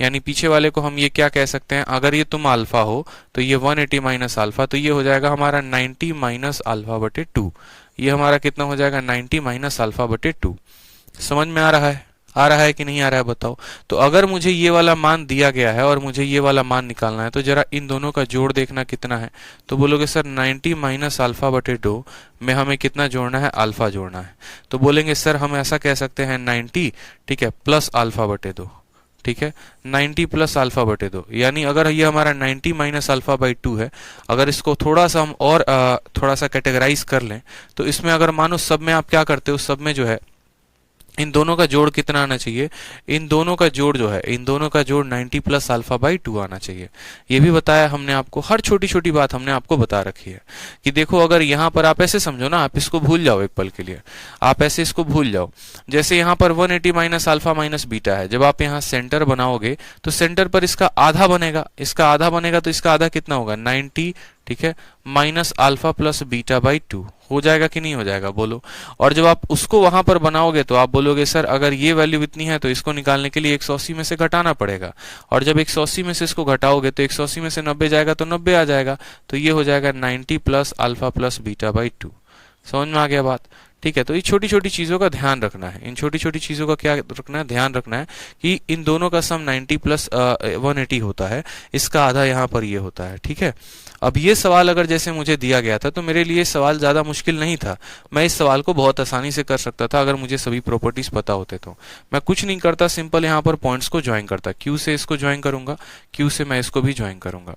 यानी पीछे वाले को हम ये क्या कह सकते हैं, अगर ये तुम अल्फा हो तो ये 180 माइनस अल्फा, तो ये हो जाएगा हमारा 90 माइनस अल्फा बटे 2। ये हमारा कितना हो जाएगा 90 माइनस अल्फा बटे 2। समझ में आ रहा है कि नहीं आ रहा है बताओ। तो अगर मुझे ये वाला मान दिया गया है और मुझे ये वाला मान निकालना है, तो जरा इन दोनों का जोड़ देखना कितना है, तो बोलोगे सर 90 माइनस अल्फा बटे 2 में हमें कितना जोड़ना है, अल्फा जोड़ना है। तो बोलेंगे सर हम ऐसा कह सकते हैं 90, ठीक है, प्लस अल्फा बटे 2, ठीक है, 90 प्लस अल्फा बटे 2, यानी अगर ये हमारा 90 माइनस अल्फा बाई 2 है, अगर इसको थोड़ा सा हम और थोड़ा सा कैटेगराइज कर लें, तो इसमें अगर मानो सब में आप क्या करते हो, सब में जो है इन दोनों का जोड़ कितना आना चाहिए, इन दोनों का जोड़ जो है, इन दोनों का जोड़ 90 प्लस अल्फा बाई 2 आना चाहिए। ये भी बताया हमने आपको, हर छोटी छोटी बात हमने आपको बता रखी है कि देखो अगर यहाँ पर आप ऐसे समझो ना, आप इसको भूल जाओ एक पल के लिए, आप ऐसे इसको भूल जाओ। जैसे यहाँ पर 180 माइनस अल्फा माइनस बीटा है, जब आप यहाँ सेंटर बनाओगे तो सेंटर पर इसका आधा बनेगा, इसका आधा बनेगा, तो इसका आधा कितना होगा 90, ठीक है, minus alpha plus beta by 2 हो जाएगा कि नहीं हो जाएगा, बोलो। और जब आप उसको वहां पर बनाओगे तो आप बोलोगे सर अगर ये वैल्यू इतनी है तो इसको निकालने के लिए 180 में से घटाना पड़ेगा, और जब 180 में से इसको घटाओगे तो 180 में से 90 जाएगा तो 90 आ जाएगा, तो ये हो जाएगा 90 plus alpha plus beta by 2। समझ में आ गया बात, ठीक है। तो ये छोटी छोटी चीजों का ध्यान रखना है, इन छोटी छोटी चीजों का क्या रखना है, ध्यान रखना है कि इन दोनों का सम 90 प्लस 180 होता है, इसका आधा यहाँ पर ये होता है, ठीक है। अब ये सवाल अगर जैसे मुझे दिया गया था तो मेरे लिए सवाल ज्यादा मुश्किल नहीं था, मैं इस सवाल को बहुत आसानी से कर सकता था अगर मुझे सभी प्रॉपर्टीज पता होते तो। मैं कुछ नहीं करता, सिंपल यहाँ पर पॉइंट्स को ज्वाइन करता, क्यू से इसको ज्वाइन करूंगा, क्यू से मैं इसको भी ज्वाइन करूंगा,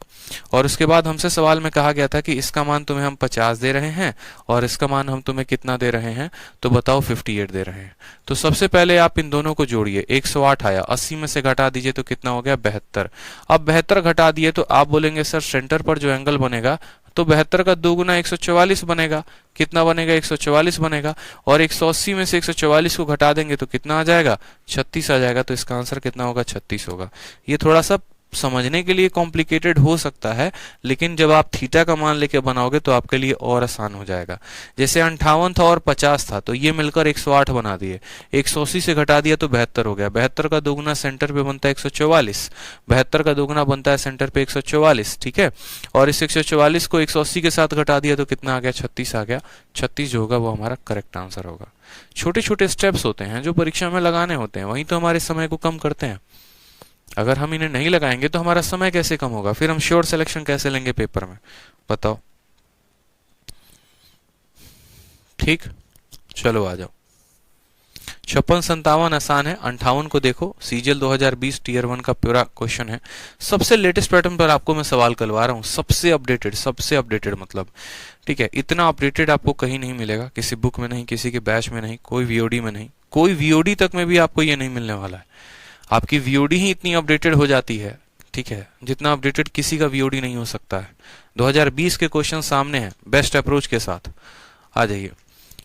और उसके बाद हमसे सवाल में कहा गया था कि इसका मान तुम्हें हम 50 दे रहे हैं और इसका मान हम तुम्हें कितना दे रहे हैं, तो बताओ 58 दे रहे हैं। तो सबसे पहले आप इन दोनों को जोड़िए, 108 आया, 80 में से घटा दीजिए तो कितना हो गया 72। अब 72 घटा दिए तो आप बोलेंगे सर सेंटर पर जो एंगल बनेगा तो 72 का 2 गुना 144 बनेगा, कितना बनेगा 144 बनेगा, और 180 में से 144 को घटा देंगे तो कितना आ जाएगा 36 आ जाएगा, तो इसका आंसर कितना होगा 36 होगा। ये थोड़ा सा समझने के लिए कॉम्प्लिकेटेड हो सकता है, लेकिन जब आप थीटा का मान लेके बनाओगे तो आपके लिए और आसान हो जाएगा। जैसे 58 था और 50 था तो ये मिलकर 108 बना दिए, 180 से घटा दिया तो 72 हो गया, 72 का दोगुना सेंटर पे बनता है 144, 72 का दोगुना बनता है सेंटर पे 144, ठीक है, और इस 144 को 180 के साथ घटा दिया तो कितना आ गया 36 आ गया, 36 जो होगा वो हमारा करेक्ट आंसर होगा। छोटे छोटे स्टेप्स होते हैं जो परीक्षा में लगाने होते हैं, वही तो हमारे समय को कम करते हैं। अगर हम इन्हें नहीं लगाएंगे तो हमारा समय कैसे कम होगा, फिर हम श्योर सिलेक्शन कैसे लेंगे पेपर में, बताओ। ठीक, चलो आ जाओ। 56 57 आसान है, 58 को देखो, सीजीएल 2020 टीयर 1 का पूरा क्वेश्चन है। सबसे लेटेस्ट पैटर्न पर आपको मैं सवाल करवा रहा हूँ, सबसे अपडेटेड मतलब, ठीक है। इतना अपडेटेड आपको कहीं नहीं मिलेगा, किसी बुक में नहीं, किसी के बैच में नहीं, कोई वीओडी में नहीं, कोई वीओडी तक में भी आपको ये नहीं मिलने वाला है। आपकी वीओडी ही इतनी अपडेटेड हो जाती है, ठीक है, जितना अपडेटेड किसी का वीओडी नहीं हो सकता है। 2020 के क्वेश्चन सामने हैं बेस्ट अप्रोच के साथ। आ जाइए,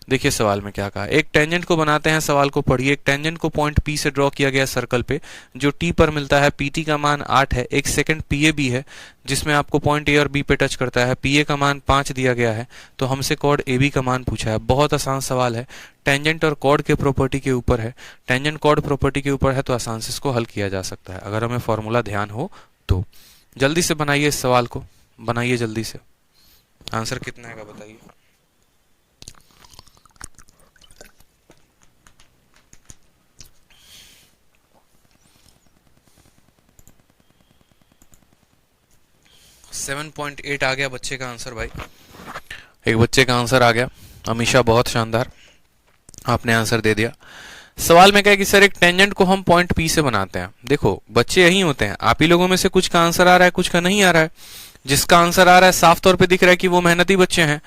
देखिए सवाल में क्या कहा। एक टेंजेंट को बनाते हैं, सवाल को पढ़िए। एक टेंजेंट को पॉइंट पी से ड्रॉ किया गया सर्कल पे, जो टी पर मिलता है। पीटी का मान 8 है। एक सेकंड पीए भी है, जिसमें आपको पॉइंट ए और बी पे टच करता है। पीए का मान 5 दिया गया है, तो हमसे कॉर्ड ए बी का मान पूछा है। बहुत आसान सवाल है, टेंजेंट और कॉर्ड के प्रॉपर्टी के ऊपर है। टेंजेंट कॉर्ड प्रॉपर्टी के ऊपर है, तो आसान से इसको हल किया जा सकता है अगर हमें फॉर्मूला ध्यान हो तो। जल्दी से बनाइए इस सवाल को, बनाइए जल्दी से। आंसर कितना आएगा बताइए। सेवन 7.8 आ गया बच्चे का आंसर भाई। एक बच्चे का आंसर आ गया, अमीशा, बहुत शानदार, आपने आंसर दे दिया। सवाल में क्या है कि सर एक टेंजेंट को हम पॉइंट पी से बनाते हैं। देखो बच्चे यही होते हैं, आप ही लोगों में से कुछ का आंसर आ रहा है, कुछ का नहीं आ रहा है। जिसका आंसर आ रहा है साफ तौर पे दिख रहा है कि वो मेहनती बच्चे हैं,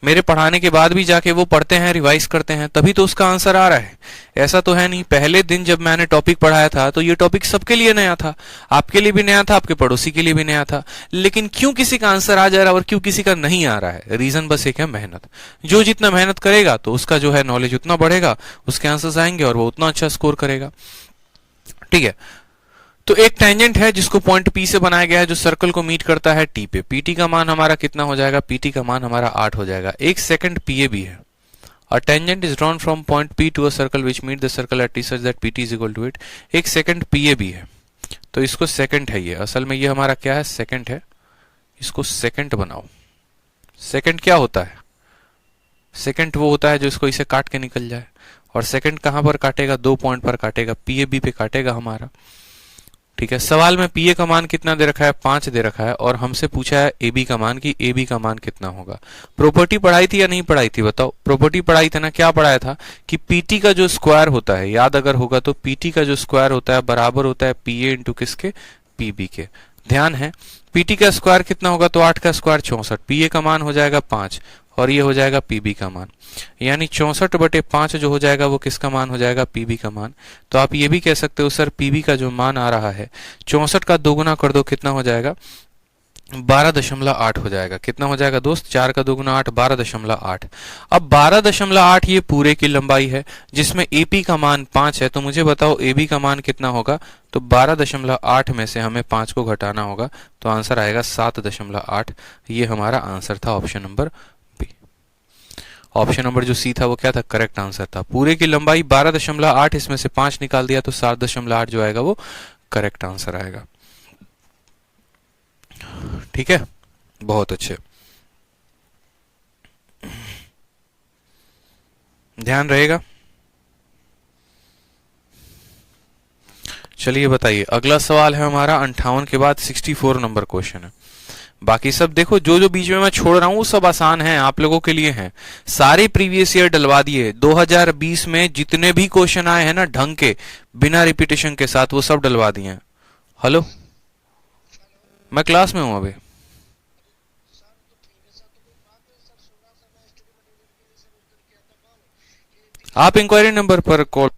मेरे पढ़ाने के बाद भी जाके वो पढ़ते हैं, रिवाइज करते हैं, तभी तो उसका आंसर आ रहा है। ऐसा तो है नहीं पहले दिन जब मैंने टॉपिक पढ़ाया था तो ये टॉपिक सबके लिए नया था, आपके लिए भी नया था, आपके पड़ोसी के लिए भी नया था। लेकिन क्यों किसी का आंसर आ जा रहा है और क्यों किसी का नहीं आ रहा है? रीजन बस एक है, मेहनत। जो जितना मेहनत करेगा तो उसका जो है नॉलेज उतना बढ़ेगा, उसके आंसर्स आएंगे और वो उतना अच्छा स्कोर करेगा, ठीक है। तो एक टेंजेंट है जिसको पॉइंट पी से बनाया गया है, जो सर्कल को मीट करता है टी पे। पीटी का मान हमारा कितना हो जाएगा? पीटी का मान हमारा 8 हो जाएगा। एक सेकंड पीए भी है। A tangent is drawn from point P to a circle which meet the circle at t such that pt is equal to 8। एक सेकंड पीए भी है, तो इसको सेकंड है ये, असल में ये हमारा क्या है? सेकंड है। इसको सेकंड बनाओ। सेकंड क्या होता है? सेकंड वो होता है जो इसको इसे काट के निकल जाए। और सेकंड कहां पर काटेगा? 2 पॉइंट पर काटेगा, पीए बी पे काटेगा हमारा, ठीक है। सवाल में पीए का मान कितना दे रखा है? 5 दे रखा है, और हमसे पूछा है ए बी का मान, कि ए बी का मान कितना होगा। प्रॉपर्टी पढ़ाई थी या नहीं पढ़ाई थी बताओ? प्रॉपर्टी पढ़ाई थी ना। क्या पढ़ाया था? कि पीटी का जो स्क्वायर होता है, याद अगर होगा तो, पीटी का जो स्क्वायर होता है बराबर होता है पीए इंटू किसके? पीबी के। ध्यान है, पीटी का स्क्वायर कितना होगा? तो 8 का स्क्वायर 64, पीए का मान हो जाएगा 5, और ये हो जाएगा पीबी का मान, यानी 64/5 जो हो जाएगा वो किसका मान हो जाएगा? पीबी का मान। तो आप ये भी कह सकते हो सर पीबी का जो मान आ रहा है, 64 का दोगुना कर दो, कितना हो जाएगा? 12.8 हो जाएगा। कितना हो जाएगा दोस्त? 4 का दोगुना 8, 12.8। अब 12.8 ये पूरे की लंबाई है, जिसमें एपी का मान 5 है। तो मुझे बताओ एबी का मान कितना होगा? तो 12.8 में से हमें 5 को घटाना होगा, तो आंसर आएगा 7.8। ये हमारा आंसर था option number B. Option number जो सी था वो क्या था? करेक्ट आंसर था। पूरे की लंबाई 12.8, इसमें से 5 निकाल दिया तो 7.8 जो आएगा वो करेक्ट आंसर आएगा, ठीक है। बहुत अच्छे, ध्यान रहेगा। चलिए बताइए, अगला सवाल है हमारा 58 के बाद 64 नंबर क्वेश्चन है। बाकी सब देखो, जो जो बीच में मैं छोड़ रहा हूं वो सब आसान है, आप लोगों के लिए हैं। सारे प्रीवियस ईयर डलवा दिए। 2020 में जितने भी क्वेश्चन आए हैं ना ढंग के, बिना रिपीटेशन के साथ, वो सब डलवा दिए हैं। हेलो, मैं क्लास में हूं अभी। आप इंक्वायरी नंबर पर कॉल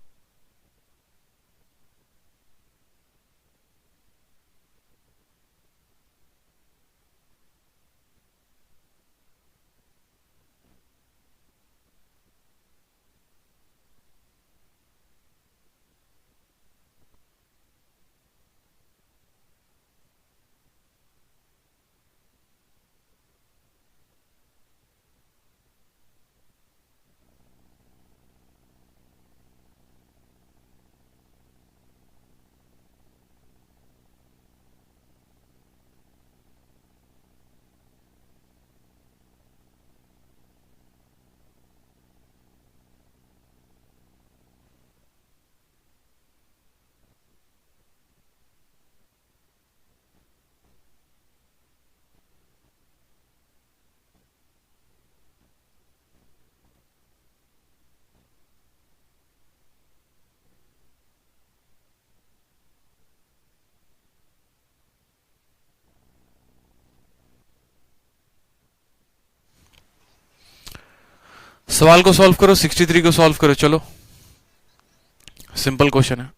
सवाल को सॉल्व करो, 63 को सॉल्व करो। चलो, सिंपल क्वेश्चन है।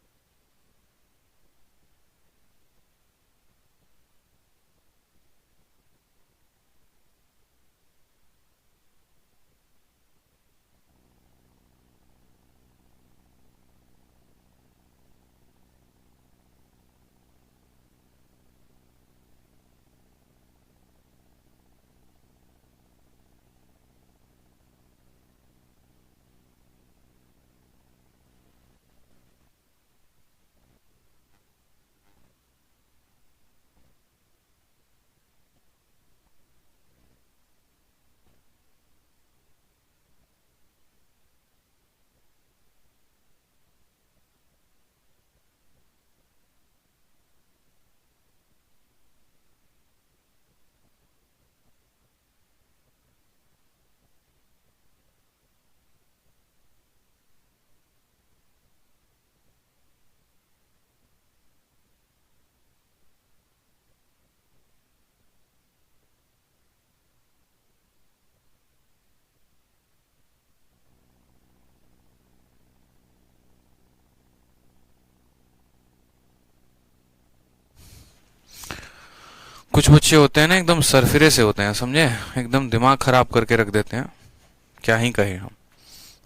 कुछ बच्चे होते हैं ना, एकदम सरफिरे से होते हैं, समझे, एकदम दिमाग खराब करके रख देते हैं। क्या ही कहे हम,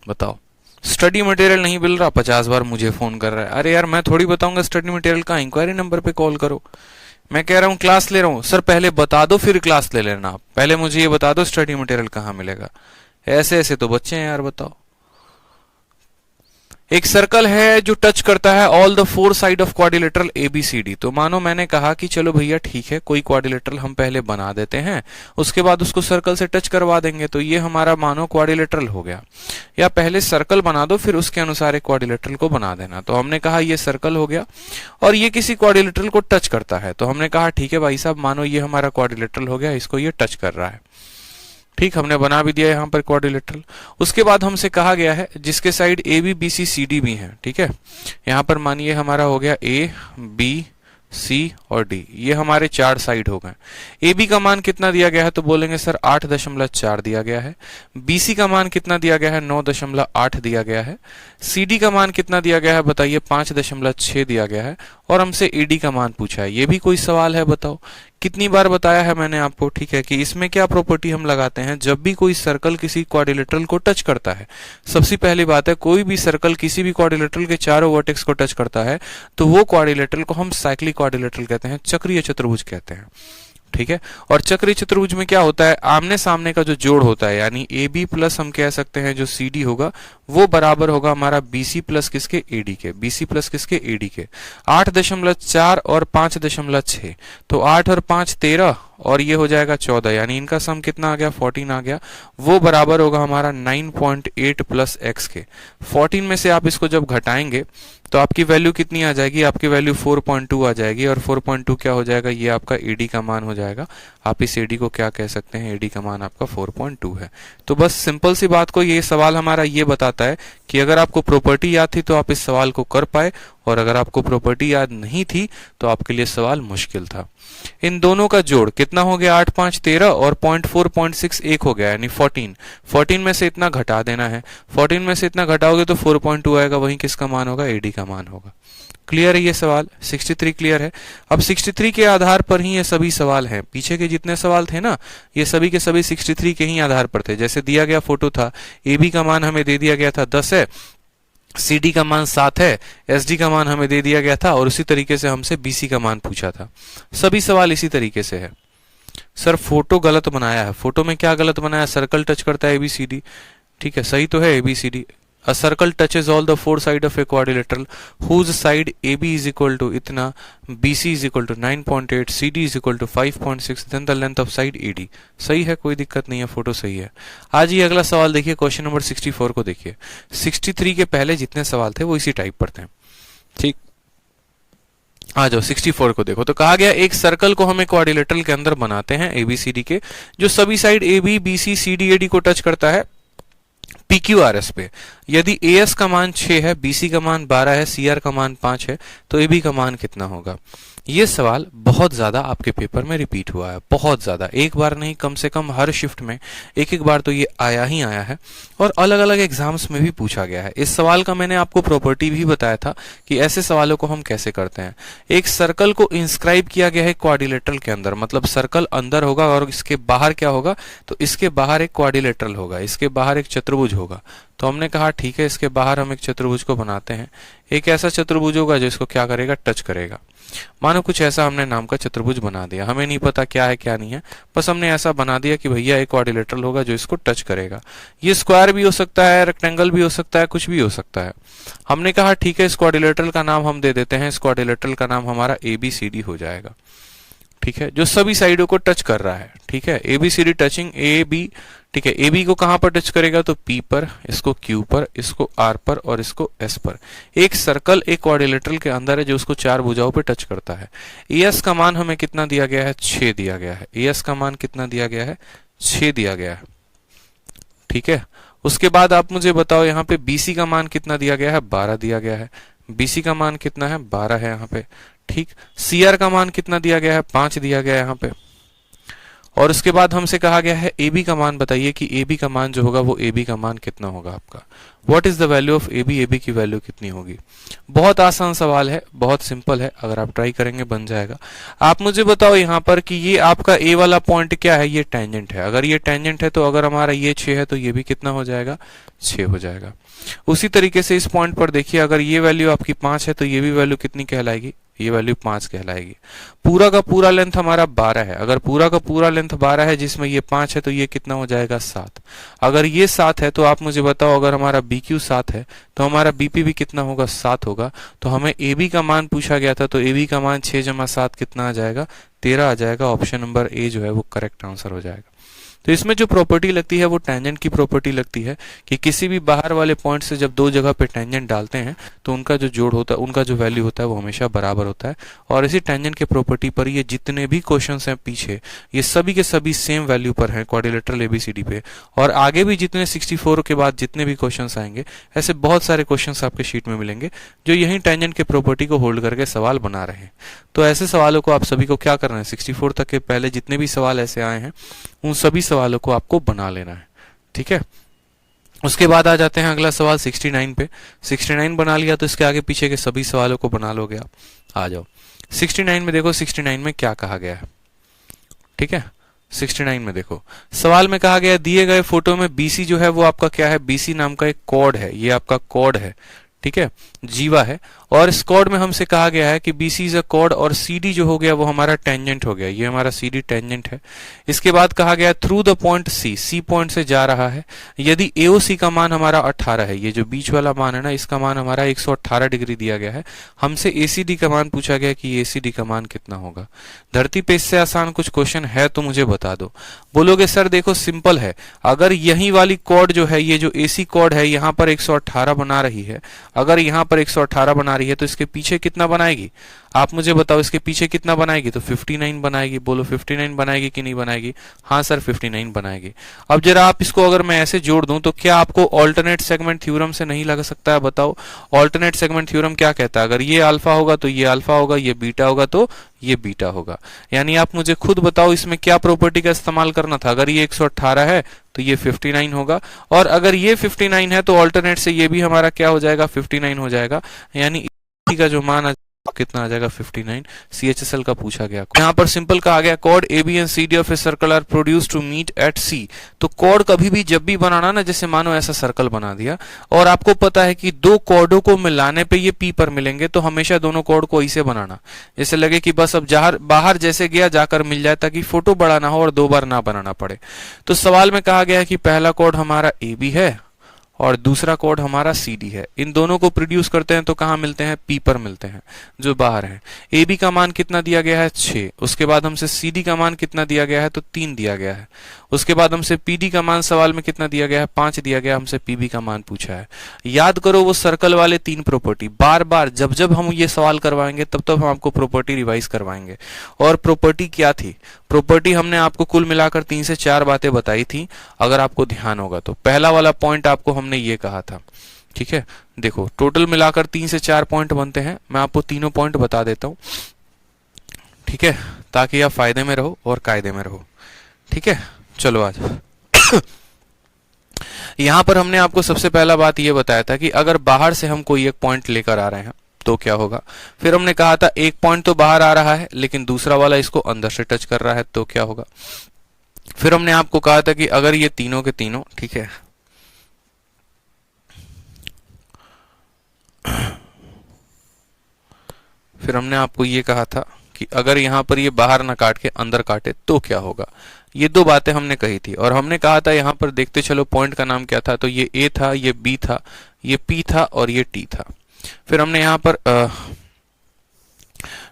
बताओ। स्टडी मटेरियल नहीं मिल रहा, 50 बार मुझे फोन कर रहा है। अरे यार, मैं थोड़ी बताऊंगा स्टडी मटेरियल का, इंक्वायरी नंबर पे कॉल करो। मैं कह रहा हूँ क्लास ले रहा हूँ, सर पहले बता दो फिर क्लास ले लेना। आप पहले मुझे ये बता दो स्टडी मटेरियल कहाँ मिलेगा। ऐसे ऐसे तो बच्चे हैं यार, बताओ। एक सर्कल है जो टच करता है all the four side of quadrilateral ABCD. तो मानो मैंने कहा कि चलो भैया ठीक है, कोई क्वाड्रिलेटरल हम पहले बना देते हैं, उसके बाद उसको सर्कल से टच करवा देंगे। तो ये हमारा मानो क्वाड्रिलेटरल हो गया। या पहले सर्कल बना दो फिर उसके अनुसार एक क्वाड्रिलेटरल को बना देना। तो हमने कहा ये सर्कल हो गया और ये किसी क्वाड्रिलेटरल को टच करता है। तो हमने कहा ठीक है भाई साहब, मानो ये हमारा क्वाड्रिलेटरल हो गया, इसको ये टच कर रहा है। ठीक, हमने बना भी दिया यहाँ पर क्वाड्रिलेटरल। उसके बाद हमसे कहा गया है जिसके side A B B C C D भी है। ठीक है, यहाँ पर मानिए हमारा हो गया ए बी सी और डी, ये हमारे 4 साइड हो गए। ए बी का मान कितना दिया गया है, तो बोलेंगे सर 8.4 दिया गया है। बी सी का मान कितना दिया गया है, 9.8 दिया गया है। सी डी का मान कितना दिया गया है, बताइए 5.6 दिया गया है। और हमसे ए डी का मान पूछा है। ये भी कोई सवाल है, बताओ। कितनी बार बताया है मैंने आपको, ठीक है, कि इसमें क्या प्रॉपर्टी हम लगाते हैं, जब भी कोई सर्कल किसी क्वाड्रिलेटरल को टच करता है। सबसे पहली बात है, कोई भी सर्कल किसी भी क्वाड्रिलेटरल के चारों वर्टेक्स को टच करता है तो वो क्वाड्रिलेटरल को हम साइक्लिक क्वाड्रिलेटरल कहते हैं, चक्रीय चतुर्भुज कहते हैं। ठीक है, और चक्रीय चतुर्भुज में क्या होता है, आमने सामने का जो जोड़ होता है, यानी ए बी प्लस हम कह सकते हैं जो सी डी होगा वो बराबर होगा हमारा बी सी प्लस किसके, ए डी के। बी सी प्लस किसके, ए डी के। 8.4 और 5.6, तो 8 और 5 13 और ये हो जाएगा 14, यानी इनका सम कितना आ गया, 14 आ गया। वो बराबर होगा हमारा 9.8 प्लस एक्स के। 14 में से आप इसको जब घटाएंगे तो आपकी वैल्यू कितनी आ जाएगी, आपकी वैल्यू 4.2 आ जाएगी। और 4.2 क्या हो जाएगा, ये आपका एडी का मान हो जाएगा। आप इस एडी को क्या कह सकते हैं, एडी का मान आपका 4.2 है। तो बस सिंपल सी बात को ये सवाल हमारा ये बताता है कि अगर आपको प्रॉपर्टी याद थी तो आप इस सवाल को कर पाए, और अगर आपको प्रॉपर्टी याद नहीं थी तो आपके लिए सवाल मुश्किल था। इन दोनों का जोड़ कितना हो गया, 8 5 13 और 0.4 0.6 एक हो गया, यानी 14। 14 में से इतना घटा देना है। 14 में से इतना घटाओगे तो 4.2 आएगा, वही किसका मान होगा, एडी का मान होगा। क्लियर है ये सवाल, 63 क्लियर है। अब 63 के आधार पर ही ये सभी सवाल हैं। पीछे के जितने सवाल थे ना, ये सभी के सभी 63 के ही आधार पर थे। जैसे दिया गया फोटो था, ए बी का मान हमें दे दिया गया था 10 है, सी डी का मान 7 है, एस डी का मान हमें दे दिया गया था, और उसी तरीके से हमसे बी सी का मान पूछा था। सभी सवाल इसी तरीके से है। सर फोटो गलत बनाया है, फोटो में क्या गलत बनाया, सर्कल टच करता है एबीसीडी। ठीक है, सही तो है ABCD. A circle touches all the four side of a quadrilateral whose side AB is equal to इतना, BC is equal to 9.8, CD is equal to 5.6, then the length of side AD। सही है, कोई दिक्कत नहीं है, photo सही है। आज ये अगला सवाल देखिए, क्वेश्चन नंबर 64 को देखिए। 63 के पहले जितने सवाल थे वो इसी टाइप पर थे। ठीक, आ जाओ 64 को देखो। तो कहा गया एक सर्कल को हमें क्वाड्रिलेटरल के अंदर बनाते हैं एबीसीडी के, जो सभी side AB BC CD AD को टच करता है PQRS पे। यदि AS का मान 6 है, BC का मान 12 है, CR का मान 5 है, तो AB का मान कितना होगा। ये सवाल बहुत ज्यादा आपके पेपर में रिपीट हुआ है, बहुत ज्यादा, एक बार नहीं, कम से कम हर शिफ्ट में एक एक बार तो ये आया ही आया है और अलग अलग एग्जाम्स में भी पूछा गया है। इस सवाल का मैंने आपको प्रॉपर्टी भी बताया था कि ऐसे सवालों को हम कैसे करते हैं। एक सर्कल को इंस्क्राइब किया गया है क्वाड्रिलेटरल के अंदर, मतलब सर्कल अंदर होगा और इसके बाहर क्या होगा, तो इसके बाहर एक क्वाड्रिलेटरल होगा, इसके बाहर एक चतुर्भुज होगा। तो हमने कहा ठीक है, इसके बाहर हम एक चतुर्भुज को बनाते हैं। एक ऐसा चतुर्भुज होगा जो इसको क्या करेगा, टच करेगा। मानो कुछ ऐसा हमने नाम का चतुर्भुज बना दिया, हमें नहीं पता क्या है क्या नहीं है, बस हमने ऐसा बना दिया कि भैया एक क्वाड्रिलेटरल होगा जो इसको टच करेगा। ये स्क्वायर भी हो सकता है, रेक्टेंगल भी हो सकता है, कुछ भी हो सकता है। हमने कहा ठीक है, इस क्वाड्रिलेटरल का नाम हम दे देते हैं, इस क्वाड्रिलेटरल का नाम हमारा ABCD हो जाएगा। ठीक है, जो सभी साइडों को टच कर रहा है। ठीक है, ABCD टचिंग AB। ठीक है, AB को कहां पर टच करेगा, तो P पर, इसको Q पर, इसको R पर और इसको S पर। एक सर्कल एक क्वाड्रिलेटरल के अंदर है जो उसको चार भुजाओं पे टच करता है। AS का मान हमें कितना दिया गया है, 6 दिया गया है। AS का मान कितना दिया गया है, 6 दिया गया है। ठीक है, उसके बाद आप मुझे बताओ यहाँ पे BC का मान कितना दिया गया है, 12 दिया गया है। BC का मान कितना है, 12 है यहाँ पे। ठीक, CR का मान कितना दिया गया है, 5 दिया गया है यहाँ पे। और उसके बाद हमसे कहा गया है AB का मान बताइए कि AB का मान जो होगा वो AB का मान कितना होगा आपका। What is the value of AB, AB की वैल्यू कितनी होगी। बहुत आसान सवाल है, बहुत सिंपल है, अगर आप ट्राई करेंगे बन जाएगा। आप मुझे बताओ यहाँ पर कि ये आपका A वाला पॉइंट क्या है, ये टेंजेंट है। अगर ये टेंजेंट है तो अगर हमारा ये 6 है तो ये भी कितना हो जाएगा, 6 हो जाएगा। उसी तरीके से इस पॉइंट पर देखिए, अगर ये वैल्यू आपकी 5 है तो ये भी वैल्यू कितनी कहलाएगी, ये वैल्यू 5 कहलाएगी। पूरा का पूरा लेंथ हमारा 12 है, अगर पूरा का पूरा लेंथ 12 है जिसमें ये 5 है तो ये कितना हो जाएगा, 7। अगर ये 7 है तो आप मुझे बताओ, अगर हमारा BQ 7 है तो हमारा BP भी कितना होगा, 7 होगा। तो हमें AB का मान पूछा गया था, तो AB का मान 6 जमा 7 कितना आ जाएगा, 13 आ जाएगा। ऑप्शन नंबर A जो है वो करेक्ट आंसर हो जाएगा। तो इसमें जो प्रॉपर्टी लगती है वो टेंजेंट की प्रॉपर्टी लगती है कि किसी भी बाहर वाले पॉइंट से जब दो जगह पे टेंजेंट डालते हैं तो उनका जो जोड़ होता है, उनका जो वैल्यू होता है वो हमेशा बराबर होता है। और इसी टेंजेंट के प्रॉपर्टी पर ये जितने भी क्वेश्चंस हैं पीछे, ये सभी के सभी सेम वैल्यू पर हैं क्वाड्रिलेटरल ABCD पे। और आगे भी जितने 64 के बाद जितने भी क्वेश्चंस आएंगे, ऐसे बहुत सारे क्वेश्चंस आपके शीट में मिलेंगे जो यही टेंजेंट के प्रॉपर्टी को होल्ड करके सवाल बना रहे हैं। तो ऐसे सवालों को आप सभी को क्या करना है, 64 तक के पहले जितने भी सवाल ऐसे आए हैं उन सभी सवालों को आपको बना लेना है। ठीक है, उसके बाद आ जाते हैं अगला सवाल 69 पे। 69 बना लिया तो इसके आगे पीछे के सभी सवालों को बना लोगे आप। आ जाओ 69 में, देखो 69 में क्या कहा गया है। ठीक है, 69 में देखो सवाल में कहा गया, दिए गए फोटो में BC जो है वो आपका क्या है, BC नाम का एक कॉर्ड है, ये आपका कॉर्ड है। ठीक है, जीवा है। और इस कॉर्ड में हमसे कहा गया है कि BC इज अ कॉर्ड और CD जो हो गया वो हमारा टेंजेंट हो गया, ये हमारा CD टेंजेंट है। इसके बाद कहा गया through the point C point से जा रहा है। यदि AOC का मान हमारा 18 है, ये जो बीच वाला मान है ना, इसका मान हमारा 118 डिग्री दिया गया है। हमसे ACD का मान पूछा गया कि ACD का मान कितना होगा। धरती पे इससे आसान कुछ क्वेश्चन है तो मुझे बता दो। बोलोगे सर देखो सिंपल है, अगर यही वाली कॉर्ड जो है, ये जो AC कॉर्ड है, यहाँ पर 118 बना रही है, अगर यहाँ पर 118 बना रही है तो इसके पीछे कितना बनाएगी, आप मुझे बताओ इसके पीछे कितना बनाएगी, तो 59 बनाएगी। बोलो 59 बनाएगी कि नहीं बनाएगी, हाँ सर 59 बनाएगी। अब जरा आप इसको अगर मैं ऐसे जोड़ दूं तो क्या आपको ऑल्टरनेट सेगमेंट थ्योरम से नहीं लग सकता है, बताओ। ऑल्टरनेट सेगमेंट थ्योरम क्या कहता है, अगर ये अल्फा होगा तो ये अल्फा होगा, ये बीटा होगा तो ये बीटा होगा। यानी आप मुझे खुद बताओ इसमें क्या प्रॉपर्टी का इस्तेमाल करना था। अगर ये 118 है तो ये 59 होगा, और अगर ये 59 है तो ऑल्टरनेट से ये भी हमारा क्या हो जाएगा, 59 हो जाएगा। यानी का जो मान कितना आ जाएगा, 59। CHSL का पूछा गया। यहाँ पर सिंपल कहा गया chord AB and CD of a circle are produce to meet at C। तो कॉर्ड कभी भी जब भी बनाना ना, जैसे मानो ऐसा सर्कल बना दिया और आपको पता है कि दो कॉर्डों को मिलाने पे ये P पर मिलेंगे, तो हमेशा दोनों कॉर्ड को ऐसे बनाना जैसे लगे कि बस अब बाहर जैसे गया जाकर मिल जाए, ताकि फोटो बड़ा ना हो और दो बार ना बनाना पड़े। तो सवाल में कहा गया कि पहला कॉर्ड हमारा AB है और दूसरा कॉर्ड हमारा CD है। इन दोनों को प्रोड्यूस करते हैं तो कहाँ मिलते हैं, P पर मिलते हैं जो बाहर है। AB का मान कितना दिया गया है, 6। उसके बाद हमसे CD का मान कितना दिया गया है, तो 3 दिया गया है। उसके बाद हमसे PD का मान सवाल में कितना दिया गया है, 5 दिया गया। हमसे PB का मान पूछा है। याद करो वो सर्कल वाले 3 प्रॉपर्टी, बार बार जब जब हम ये सवाल करवाएंगे तब तब हम आपको प्रॉपर्टी रिवाइज करवाएंगे। और प्रॉपर्टी क्या थी, प्रॉपर्टी हमने आपको कुल मिलाकर 3 से 4 बातें बताई थी, अगर आपको ध्यान होगा तो। पहला वाला पॉइंट आपको हमने ये कहा था, ठीक है। देखो टोटल मिलाकर 3 से 4 पॉइंट बनते हैं, मैं आपको तीनों पॉइंट बता देता हूं। ठीक है, ताकि आप फायदे में रहो और कायदे में रहो। ठीक है, चलो आज यहां पर हमने आपको सबसे पहला बात यह बताया था कि अगर बाहर से हम कोई एक पॉइंट लेकर आ रहे हैं तो क्या होगा। फिर हमने कहा था एक पॉइंट तो बाहर आ रहा है लेकिन दूसरा वाला इसको अंदर से टच कर रहा है तो क्या होगा। फिर हमने आपको कहा था कि अगर ये तीनों के तीनों, ठीक है, फिर हमने आपको ये कहा था कि अगर यहां पर ये बाहर ना काट के अंदर काटे तो क्या होगा। ये दो बातें हमने कही थी और हमने कहा था यहां पर देखते चलो पॉइंट का नाम क्या था, तो ये ए था, ये बी था, ये पी था और ये टी था। फिर हमने यहां पर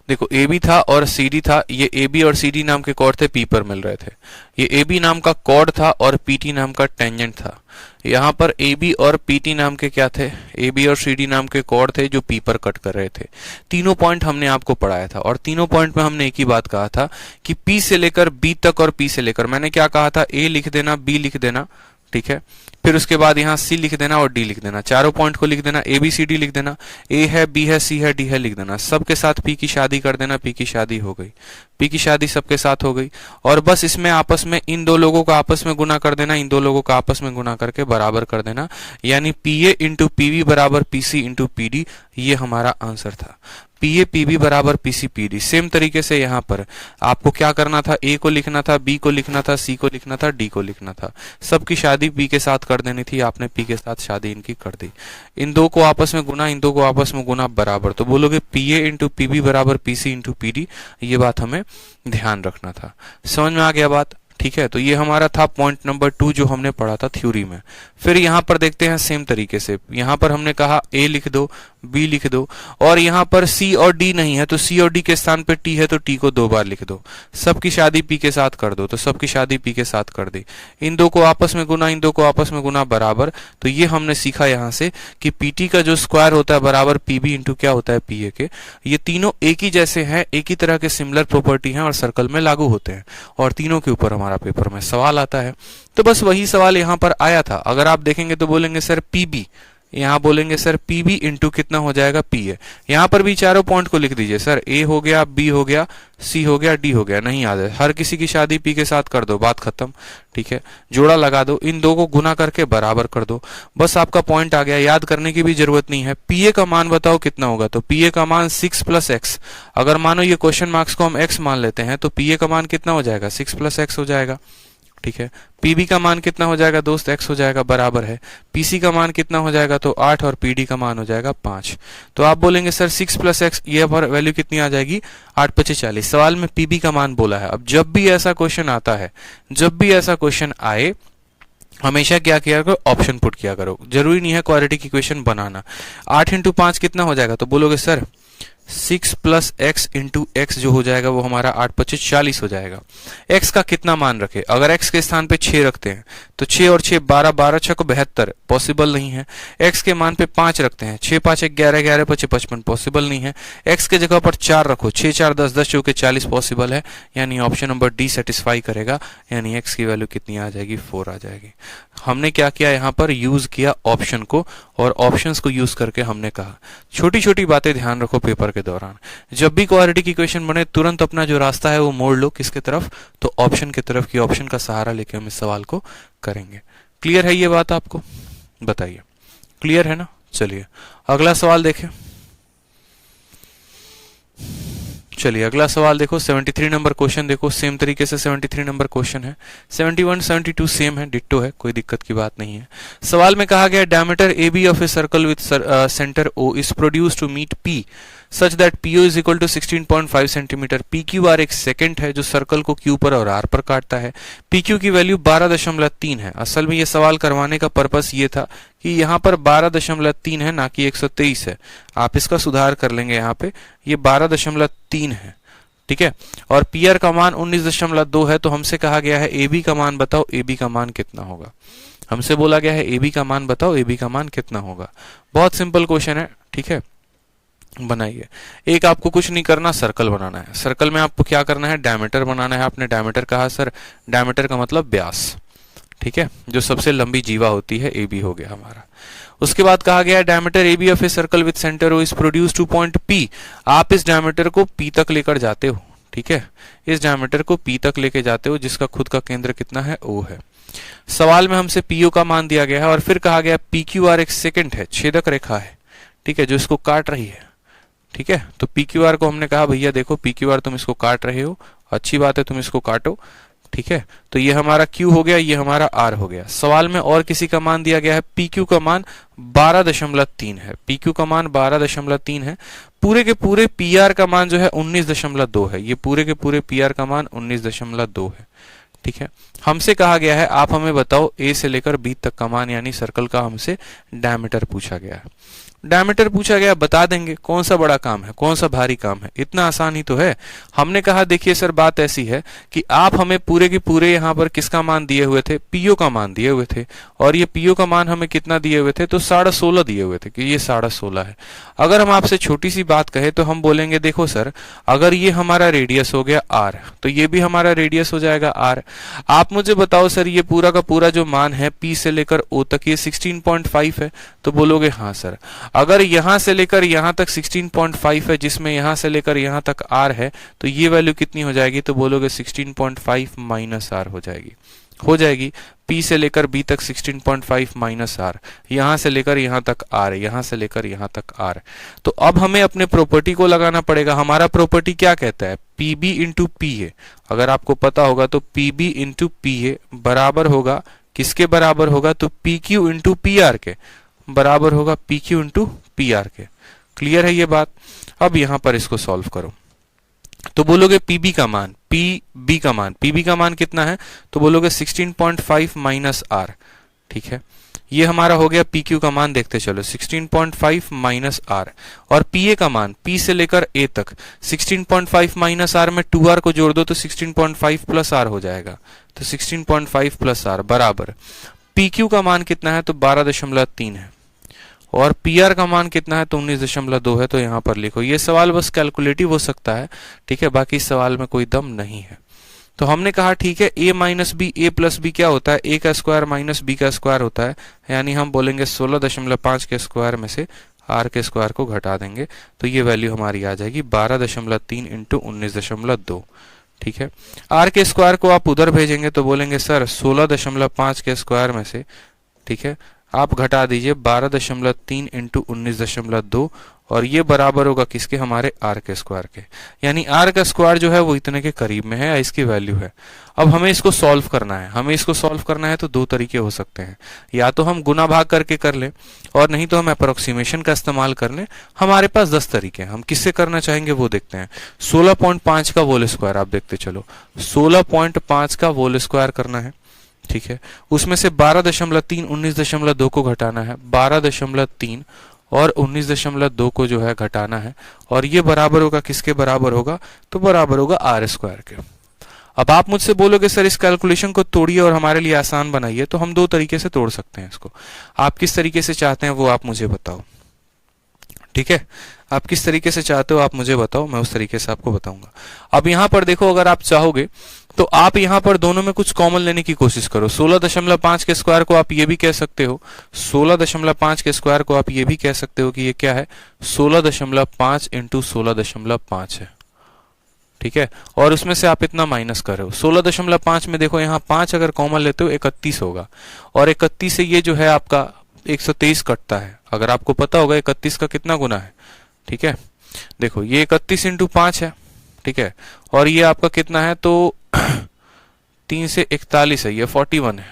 देखो ए बी था और सी डी था, ये ए बी और सी डी नाम के कॉर्ड थे, पी पर मिल रहे थे। ये ए बी नाम का कॉर्ड था और पी टी नाम का टेंजेंट था। यहाँ पर ए बी और पी टी नाम के क्या थे, ए बी और सी डी नाम के कॉर्ड थे जो पी पर कट कर रहे थे। तीनों पॉइंट हमने आपको पढ़ाया था और तीनों पॉइंट में हमने एक ही बात कहा था कि पी से लेकर बी तक और पी से लेकर, मैंने क्या कहा था, ए लिख देना, बी लिख देना, ठीक है, फिर उसके बाद यहाँ सी लिख देना और डी लिख देना, चारों पॉइंट को लिख देना, ए बी सी डी लिख देना, ए है, बी है, सी है, डी है लिख देना, सबके साथ पी की शादी कर देना, पी की शादी हो गई, पी की शादी सबके साथ हो गई। और बस इसमें आपस में इन दो लोगों का आपस में गुना कर देना, इन दो लोगों का आपस में गुना करके बराबर कर देना, यानी P A into P B बराबर P C into P D, ये हमारा आंसर था। पी ए पी बी बराबर P C P D. Same तरीके से यहाँ पर आपको क्या करना था, ए को लिखना था, बी को लिखना था, सी को लिखना था, डी को लिखना था, सबकी शादी पी के साथ कर देनी थी, आपने पी के साथ शादी इनकी कर दी। इन दो को आपस में गुना, इन दो को आपस में गुना बराबर, तो बोलोगे P A into P B बराबर P C into P D, ये बात हमें ध्यान रखना था। समझ में आ गया बात, ठीक है। तो ये हमारा था पॉइंट नंबर 2 जो हमने पढ़ा था थ्योरी में। फिर यहां पर देखते हैं सेम तरीके से, यहां पर हमने कहा ए लिख दो, बी लिख दो, और यहां पर सी और डी नहीं है तो सी और डी के स्थान पे टी है तो टी को 2 बार लिख दो, सबकी शादी पी के साथ कर दो, तो सबकी शादी पी के साथ कर दी, इन दो को आपस में गुना, इन दो को आपस में गुना बराबर। तो ये हमने सीखा यहां से कि पीटी का जो स्क्वायर होता है बराबर पीबी इंटू क्या होता है, पीए के। ये तीनों एक ही जैसे हैं, एक ही तरह के सिमिलर प्रॉपर्टी हैं और सर्कल में लागू होते हैं, और तीनों के ऊपर हमारा पेपर में सवाल आता है। तो बस वही सवाल यहां पर आया था। अगर आप देखेंगे तो बोलेंगे सर पीबी, यहां बोलेंगे सर पीबी इंटू कितना हो जाएगा, पी ए। यहां पर भी चारों पॉइंट को लिख दीजिए, सर ए हो गया, बी हो गया, सी हो गया, डी हो गया, नहीं याद है, हर किसी की शादी पी के साथ कर दो, बात खत्म, ठीक है। जोड़ा लगा दो, इन दो को गुना करके बराबर कर दो, बस आपका पॉइंट आ गया, याद करने की भी जरूरत नहीं है। पी ए का मान बताओ कितना होगा, तो पी ए का मान 6 प्लस एक्स। अगर मानो ये क्वेश्चन मार्क्स को हम एक्स मान लेते हैं तो पी ए का मान कितना हो जाएगा, 6 प्लस एक्स हो जाएगा, ठीक है। पीबी का मान कितना हो जाएगा दोस्त, एक्स हो जाएगा, बराबर है। पीसी का मान कितना हो जाएगा, तो 8, और पीडी का मान हो जाएगा 5। तो आप बोलेंगे सर 6 प्लस एक्स, ये पर वैल्यू कितनी आ जाएगी, 8 × 5 = 40। सवाल में पीबी का मान बोला है। अब जब भी ऐसा क्वेश्चन आता है, जब भी ऐसा क्वेश्चन आए, हमेशा क्या किया करो, ऑप्शन पुट किया करो, जरूरी नहीं है क्वाड्रेटिक इक्वेशन बनाना। 8 × 5 कितना हो जाएगा, तो बोलोगे sir 6 plus x into x जो हो जाएगा वो हमारा 8 × 25 = 40 हो जाएगा। x का कितना मान रखे, अगर x के स्थान पे 6 रखते हैं तो 6 और 6 12, 12 6 को 72, पॉसिबल नहीं है। x के मान पे 5 रखते हैं, 6 5 11, 11 5 55, पॉसिबल नहीं है। x के जगह पर 4 रखो, 6 4 10, 10 चौके 40, पॉसिबल है। यानी ऑप्शन नंबर डी सेटिस्फाई करेगा, यानी x की वैल्यू कितनी आ जाएगी, 4 आ जाएगी। हमने क्या किया, यहाँ पर यूज किया ऑप्शन को, और ऑप्शंस को यूज करके हमने कहा। छोटी छोटी बातें ध्यान रखो पेपर के दौरान, जब भी क्वाड्रेटिक इक्वेशन बने तुरंत अपना जो रास्ता है वो मोड़ लो, किसके तरफ, तो ऑप्शन की तरफ, की ऑप्शन का सहारा लेके हम इस सवाल को करेंगे। क्लियर है ये बात आपको, बताइए, क्लियर है ना। चलिए अगला सवाल देखें। चलिए अगला सवाल देखो, 73 नंबर क्वेश्चन देखो, सेम तरीके से 73 नंबर क्वेश्चन है। 71 72 सेम है, डिट्टो है, कोई दिक्कत की बात नहीं है। सवाल में कहा गया diameter A B of a circle with centre O is produce to meet P such that PO is equal to 16.5 centimetre. PQR एक सेकंड है जो सर्कल को Q पर और R पर काटता है। PQ की वैल्यू 12.3 है। असल में ये सवाल करवाने का पर्पस ये था कि यहाँ पर 12.3 है, ना कि 123 है। आप इसका सुधार कर लेंगे, यहाँ पे ये 12.3 है, ठीक है। और PR का मान 19.2 है। तो हमसे कहा गया है AB का मान बताओ, AB का मान कितना होगा। हमसे बोला गया है AB का मान बताओ, AB का मान कितना होगा। बहुत सिंपल क्वेश्चन है, ठीक है, बनाइए। एक आपको कुछ नहीं करना, सर्कल बनाना है। सर्कल में आपको क्या करना है, डायमीटर बनाना है। आपने डायमीटर कहा सर, डायमीटर का मतलब व्यास, ठीक है, जो सबसे लंबी जीवा होती है, AB हो गया हमारा। उसके बाद कहा गया diameter AB of a circle with centre O is produce two point P। आप इस डायमीटर को P तक लेकर जाते हो, ठीक है, इस डायमीटर को पी तक लेके जाते हो जिसका खुद का केंद्र कितना है, ओ है। सवाल में हमसे पीओ का मान दिया गया है और फिर कहा गया पी क्यू आर एक सेकंड है, छेदक रेखा है, ठीक है, जो इसको काट रही है। ठीक है, तो पी क्यू आर को हमने कहा भैया देखो पी क्यू आर तुम इसको काट रहे हो, अच्छी बात है, तुम इसको काटो। ठीक है, तो ये हमारा Q हो गया, ये हमारा R हो गया। सवाल में और किसी का मान दिया गया है, PQ का मान 12.3 है, PQ का मान 12.3 है। पूरे के पूरे PR का मान जो है 19.2 है, ये पूरे के पूरे PR का मान 19.2 है। ठीक है, हमसे कहा गया है आप हमें बताओ A से लेकर B तक का मान, यानी सर्कल का हमसे डायमीटर पूछा गया है। डायमीटर पूछा गया, बता देंगे, कौन सा बड़ा काम है, कौन सा भारी काम है, इतना आसान ही तो है। हमने कहा देखिए सर बात ऐसी है कि आप हमें पूरे के पूरे यहाँ पर किसका मान दिए हुए थे, पीओ का मान दिए हुए थे, और ये पीओ का मान हमें कितना दिए हुए थे, तो 16.5 दिए हुए थे कि ये 16.5 है। अगर हम आपसे छोटी सी बात कहें तो हम बोलेंगे देखो सर अगर ये हमारा रेडियस हो गया r, तो ये भी हमारा रेडियस हो जाएगा r। आप मुझे बताओ सर ये पूरा का पूरा जो मान है P से लेकर O तक ये 16.5 है, तो बोलोगे हाँ सर। अगर यहां से लेकर यहां तक 16.5 है, जिसमें यहां से लेकर यहां तक r है, तो ये वैल्यू कितनी हो जाएगी, तो बोलोगे 16.5 माइनस r हो जाएगी। P से लेकर B तक 16.5 माइनस r, यहां से लेकर यहां तक r, यहां से लेकर यहां तक r। तो अब हमें अपने प्रॉपर्टी को लगाना पड़ेगा। हमारा प्रॉपर्टी क्या कहता है, PB इंटू PA। अगर आपको पता होगा तो PB इंटू PA बराबर होगा किसके बराबर होगा, तो PQ इंटू PR के बराबर होगा, PQ इंटू PR के। क्लियर है ये बात। अब यहां पर इसको सॉल्व करो तो बोलोगे PB का मान, PB का मान कितना है, तो बोलोगे 16.5 माइनस R। ठीक है, ये हमारा हो गया PQ का मान, देखते चलो 16.5 माइनस R। और PA का मान P से लेकर A तक 16.5 माइनस R में 2R को जोड़ दो तो 16.5 प्लस R हो जाएगा, तो 16.5 प्लस R बराबर PQ का मान कितना है, तो 12.3 है, और PR का मान कितना है, तो 19.2 है। तो यहां पर लिखो, ये सवाल बस कैलकुलेटिव हो सकता है, ठीक है, बाकी सवाल में कोई दम नहीं है। तो हमने कहा ठीक है A minus B, A plus B क्या होता है, A का स्क्वायर माइनस B का स्क्वायर होता है, यानी हम बोलेंगे 16.5 के स्क्वायर में से R के स्क्वायर को घटा देंगे, तो ये वैल्यू हमारी आ जाएगी 12.3 इंटू 19.2। ठीक है, R के स्क्वायर को आप उधर भेजेंगे तो बोलेंगे सर 16.5 के स्क्वायर में से, ठीक है, आप घटा दीजिए 12.3 इंटू 19.2, और ये बराबर होगा किसके, हमारे R के स्क्वायर के। यानी R का स्क्वायर जो है वो इतने के करीब में है, इसकी वैल्यू है। अब हमें इसको सॉल्व करना है, तो दो तरीके हो सकते हैं, या तो हम गुना भाग करके कर लें, और नहीं तो हम अप्रोक्सीमेशन का इस्तेमाल कर लें। हमारे पास 10 तरीके हैं, हम किससे करना चाहेंगे वो देखते हैं। 16.5 का होल स्क्वायर, आप देखते चलो 16.5 का होल स्क्वायर करना है। ठीक है, उसमें से 12.3 19.2 को घटाना है, 12.3 और 19.2 को जो है घटाना है, और ये बराबर होगा किसके बराबर होगा, तो बराबर होगा R स्क्वायर के। अब आप मुझसे बोलोगे सर इस कैलकुलेशन को तोड़िए और हमारे लिए आसान बनाइए, तो हम दो तरीके से तोड़ सकते हैं इसको। आप किस तरीके से चाहते हैं वो आप मुझे बताओ। ठीक है, आप किस तरीके से चाहते हो आप मुझे बताओ, मैं उस तरीके से आपको बताऊंगा। अब यहां पर देखो, अगर आप चाहोगे तो आप यहां पर दोनों में कुछ कॉमन लेने की कोशिश करो। 16.5 के स्क्वायर को आप ये भी कह सकते हो, 16.5 के स्क्वायर को आप ये भी कह सकते हो कि ये क्या है, 16.5 इंटू 16.5 है। ठीक है, और उसमें से आप इतना माइनस कर रहे हो। 16.5 में देखो यहाँ 5 अगर कॉमन लेते हो 31 होगा, और 31 से ये जो है आपका 123 कटता है। अगर आपको पता होगा 31 का कितना गुना है, ठीक है, देखो ये 31 इंटू 5 है, ठीक है, और ये आपका कितना है, तो 3 से 41 है, ये 41 है,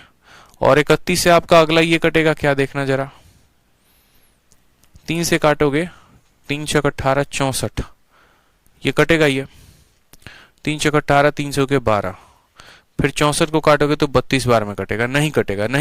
और 31 से आपका अगला ये कटेगा क्या, देखना जरा, 3 से काटोगे 3 छक 18 64, ये कटेगा, ये 3 छक 18 3 सौ के 12, फिर 64 को काटोगे तो 32 बार में कटेगा, नहीं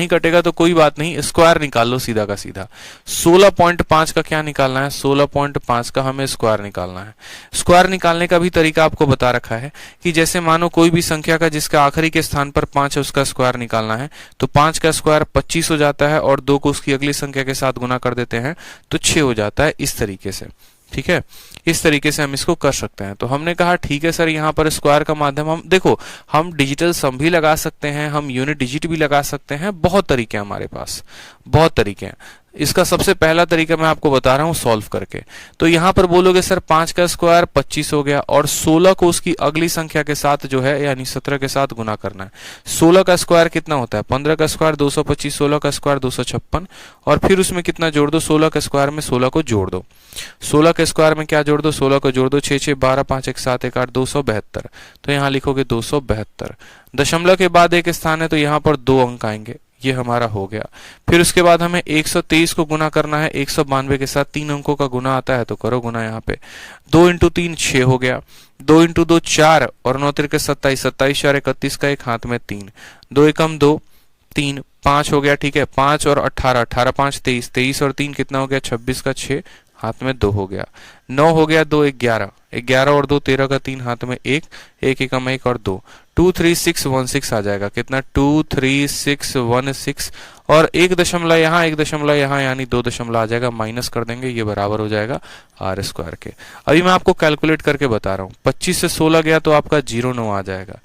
कटेगा तो कोई बात नहीं, स्क्वायर निकाल लो सीधा का सीधा। 16.5 का क्या निकालना है, 16.5 का हमें स्क्वायर निकालना है। स्क्वायर निकालने का भी तरीका आपको बता रखा है कि जैसे मानो कोई भी संख्या का जिसका आखिरी के स्थान पर 5 है उसका स्क्वायर निकालना है, तो 5 का स्क्वायर 25 हो जाता है, और 2 को उसकी अगली संख्या के साथ गुना कर देते हैं तो 6 हो जाता है, इस तरीके से। ठीक है, इस तरीके से हम इसको कर सकते हैं। तो हमने कहा ठीक है सर, यहाँ पर स्क्वायर का माध्यम हम देखो, हम डिजिटल सम भी लगा सकते हैं, हम यूनिट डिजिट भी लगा सकते हैं, बहुत तरीके हैं हमारे पास, बहुत तरीके हैं। इसका सबसे पहला तरीका मैं आपको बता रहा हूं सॉल्व करके। तो यहां पर बोलोगे सर 5 का स्क्वायर 25 हो गया और 16 को उसकी अगली संख्या के साथ जो है यानी 17 के साथ गुना करना है। 16 का स्क्वायर कितना होता है 15 का स्क्वायर 225, 16 का स्क्वायर 256 और फिर उसमें कितना जोड़ दो 16 के स्क्वायर में 16 को जोड़ दो। 16 के स्क्वायर में क्या जोड़ दो 16 को जोड़ दो 6 6 12 5 1 7 1 8 272। तो यहाँ लिखोगे 272। दशमलव के बाद एक स्थान है तो यहाँ पर 2 अंक आएंगे, ये हमारा हो गया। फिर उसके बाद हमें 123 को गुना करना है 192 के साथ, 3 अंकों का गुना आता है तो करो गुना। यहाँ पे 2 इंटू 3 6 हो गया, 2 इंटू 2 4 और 9 तिरके 27, 27 4 31 का एक हाथ में 3, 2 एकम 2 3 5 हो गया। ठीक है, 5 और 18, 18 5 23, 23 और 3 कितना हो गया 26 का 6 हाथ में 2 हो गया, 9 हो गया 2 11, 11 और 2 13 का 3 हाथ में 1, 1 एकम 1 और 2, 23616 आ जाएगा। कितना 23616 और एक दशमलव यहाँ यानी 2 दशमलव आ जाएगा, माइनस कर देंगे, ये बराबर हो जाएगा आर स्क्वायर के। अभी मैं आपको कैलकुलेट करके बता रहा हूँ। 25 से 16 गया तो आपका 09 आ जाएगा।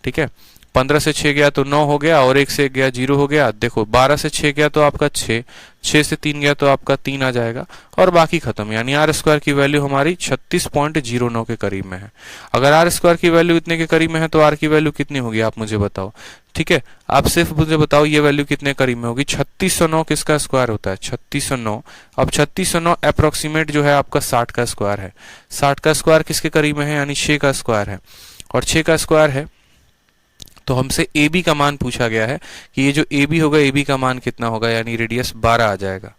ठीक है, 15 से 6 गया तो 9 हो गया और 1 से 1 गया 0 हो गया। देखो 12 से 6 गया तो आपका 6, 6 से 3 गया तो आपका 3 आ जाएगा और बाकी खत्म। यानी आर स्क्वायर की वैल्यू हमारी 36.09 के करीब में है। अगर आर स्क्वायर की वैल्यू इतने के करीब में है तो आर की वैल्यू कितनी होगी आप मुझे बताओ। ठीक है, आप सिर्फ मुझे बताओ ये वैल्यू कितने करीब में होगी। 3609 किसका स्क्वायर होता है 3609। अब 3609 अप्रोक्सीमेट जो है आपका 60 का स्क्वायर है। 60 का स्क्वायर किसके करीब में है यानी 6 का स्क्वायर है और 6 का स्क्वायर है तो हमसे ए बी का मान पूछा गया है कि ये जो ए बी होगा ए बी का मान कितना होगा यानी रेडियस 12 आ जाएगा।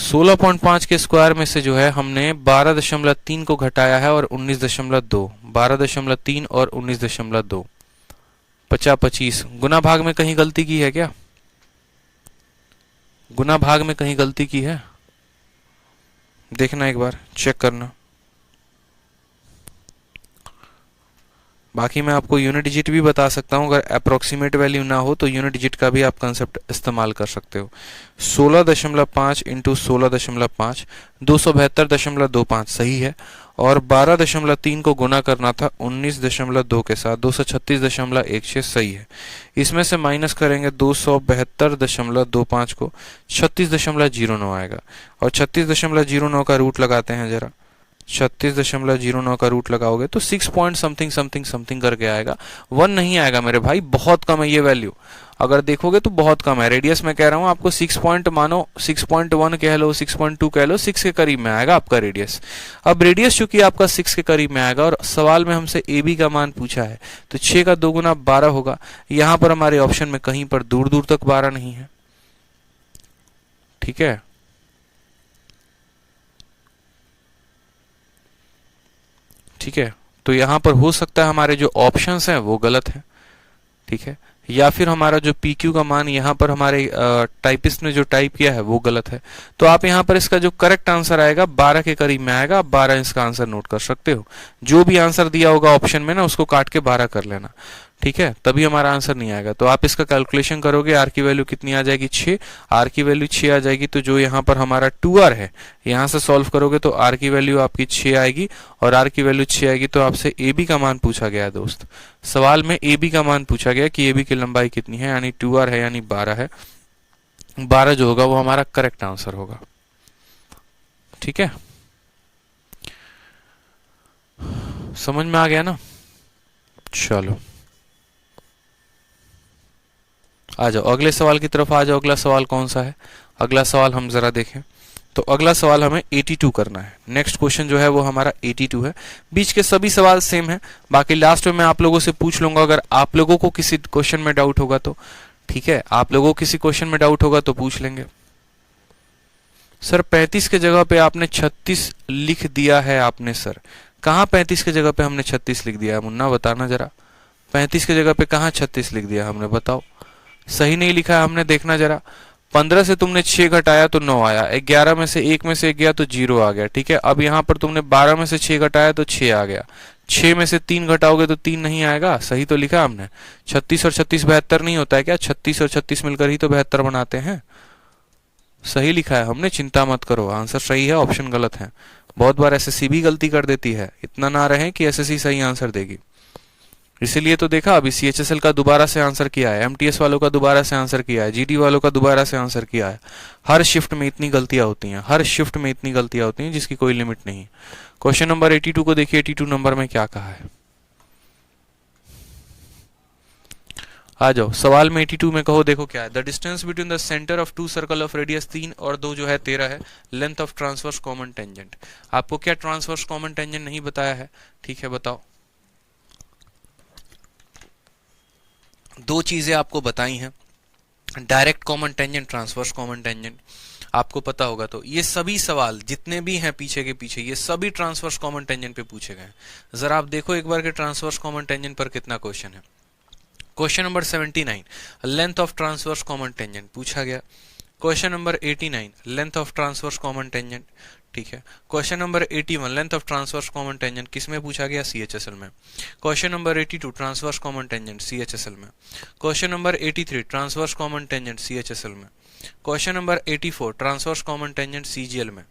16.5 के स्क्वायर में से जो है हमने 12.3 को घटाया है और 19.2, 12.3 और 19.2, 50-25। गुना भाग में कहीं गलती की है क्या? गुना भाग में कहीं गलती की है? देखना एक बार, चेक करना। बाकी मैं आपको यूनिट डिजिट भी बता सकता हूं, अगर अप्रोक्सीमेट वैल्यू ना हो तो यूनिट डिजिट का भी आप कंसेप्ट इस्तेमाल कर सकते हो। 16.5 इंटू 16.5 272.25 सही है और 12.3 को गुना करना था 19.2 के साथ 236.16 सही है। इसमें से माइनस करेंगे 272.25 को 36.09 आएगा और 36.09 का रूट लगाते हैं जरा। 36.09 का रूट लगाओगे तो 6 पॉइंट समथिंग समथिंग समथिंग करके आएगा। 1 नहीं आएगा मेरे भाई, बहुत कम है ये वैल्यू। अगर देखोगे तो बहुत कम है। रेडियस मैं कह रहा हूं आपको 6 पॉइंट मानो 6.1 कह लो 6.2 कह लो, 6 के करीब में आएगा आपका रेडियस। अब रेडियस चूंकि आपका 6 के करीब में आएगा और सवाल में हमसे ए बी का मान पूछा है तो 6 का 2 गुना 12 होगा। यहां पर हमारे ऑप्शन में कहीं पर दूर दूर तक 12 नहीं है। ठीक है, ठीक है, तो यहां पर हो सकता है हमारे जो ऑप्शंस हैं वो गलत हैं। ठीक है, या फिर हमारा जो पी क्यू का मान यहां पर हमारे टाइपिस्ट ने जो टाइप किया है वो गलत है। तो आप यहां पर इसका जो करेक्ट आंसर आएगा 12 के करीब में आएगा। आप 12 इसका आंसर नोट कर सकते हो। जो भी आंसर दिया होगा ऑप्शन में ना उसको काट के 12 कर लेना। ठीक है, तभी हमारा आंसर नहीं आएगा। तो आप इसका कैलकुलेशन करोगे, आर की वैल्यू कितनी आ जाएगी 6, आर की वैल्यू 6 आ जाएगी। तो जो यहाँ पर हमारा 2r है यहां से सॉल्व करोगे तो आर की वैल्यू आपकी 6 आएगी और आर की वैल्यू 6 आएगी। तो आपसे ए बी का मान पूछा गया दोस्त, सवाल में ए बी का मान पूछा गया कि ए बी की लंबाई कितनी है यानी 2r है यानी 12 है। 12 जो होगा वो हमारा करेक्ट आंसर होगा। ठीक है, समझ में आ गया ना? चलो आ जाओ अगले सवाल की तरफ आ जाओ। अगला सवाल कौन सा है? अगला सवाल हम जरा देखें। तो अगला सवाल हमें 82 करना है। नेक्स्ट क्वेश्चन जो है वो हमारा 82 है। बीच के सभी सवाल सेम है, बाकी लास्ट में मैं आप लोगों से पूछ लूंगा अगर आप लोगों को किसी क्वेश्चन में डाउट होगा तो। ठीक है, आप लोगों को किसी क्वेश्चन में डाउट होगा तो पूछ लेंगे। सर 35 के जगह पे आपने 36 लिख दिया है आपने। सर कहाँ 35 के जगह पे हमने 36 लिख दिया है? मुन्ना बताना जरा, 35 के जगह पे कहाँ 36 लिख दिया हमने, बताओ। सही नहीं लिखा है हमने, देखना जरा। 15 से तुमने 6 घटाया तो 9 आया, 11 में से 1 में से 1 गया तो 0 आ गया। ठीक है, अब यहाँ पर तुमने 12 में से 6 घटाया तो 6 आ गया। 6 में से 3 घटाओगे तो 3 नहीं आएगा। सही तो लिखा हमने। 36 और 36 72 नहीं होता है क्या? 36 और 36 मिलकर ही तो 72 बनाते हैं। सही लिखा है हमने, चिंता मत करो, आंसर सही है, ऑप्शन गलत है। बहुत बार एसएससी भी गलती कर देती है, इतना ना रहे कि एसएससी सही आंसर देगी। इसीलिए तो देखा अभी CHSL का दोबारा से आंसर किया है, MTS वालों का दोबारा से आंसर किया है, GD वालों का दोबारा से आंसर किया है। हर शिफ्ट में इतनी गलतियां होती हैं, हर शिफ्ट में इतनी गलतियां होती हैं जिसकी कोई लिमिट नहीं। क्वेश्चन नंबर 82 को देखिए, 82 नंबर में क्या कहा है। आ जाओ सवाल में 82 में कहो, देखो क्या है। The distance between the centre of two circle of radius 3 और 2 जो है 13 है, length of transverse common tangent. आपको क्या ट्रांसवर्स कॉमन टेंजेंट नहीं बताया है, ठीक है बताओ। दो चीजें आपको बताई हैं, direct common tangent, transverse common tangent. आपको पता होगा तो ये सभी सवाल जितने भी हैं पीछे के पीछे, ये सभी ट्रांसवर्स कॉमन टेंजेंट पे पूछे गए। जरा आप देखो एक बार के ट्रांसवर्स कॉमन टेंजेंट पर कितना क्वेश्चन है। Question number 79, length of transverse common tangent पूछा गया। Question number 89, length of transverse common tangent, ठीक है। Question number 81, length of transverse common tangent किसमें पूछा गया, CHSL में। Question number 82, transverse common tangent CHSL में। Question number 83, transverse common tangent CHSL में। Question number 84, transverse common tangent CGL में।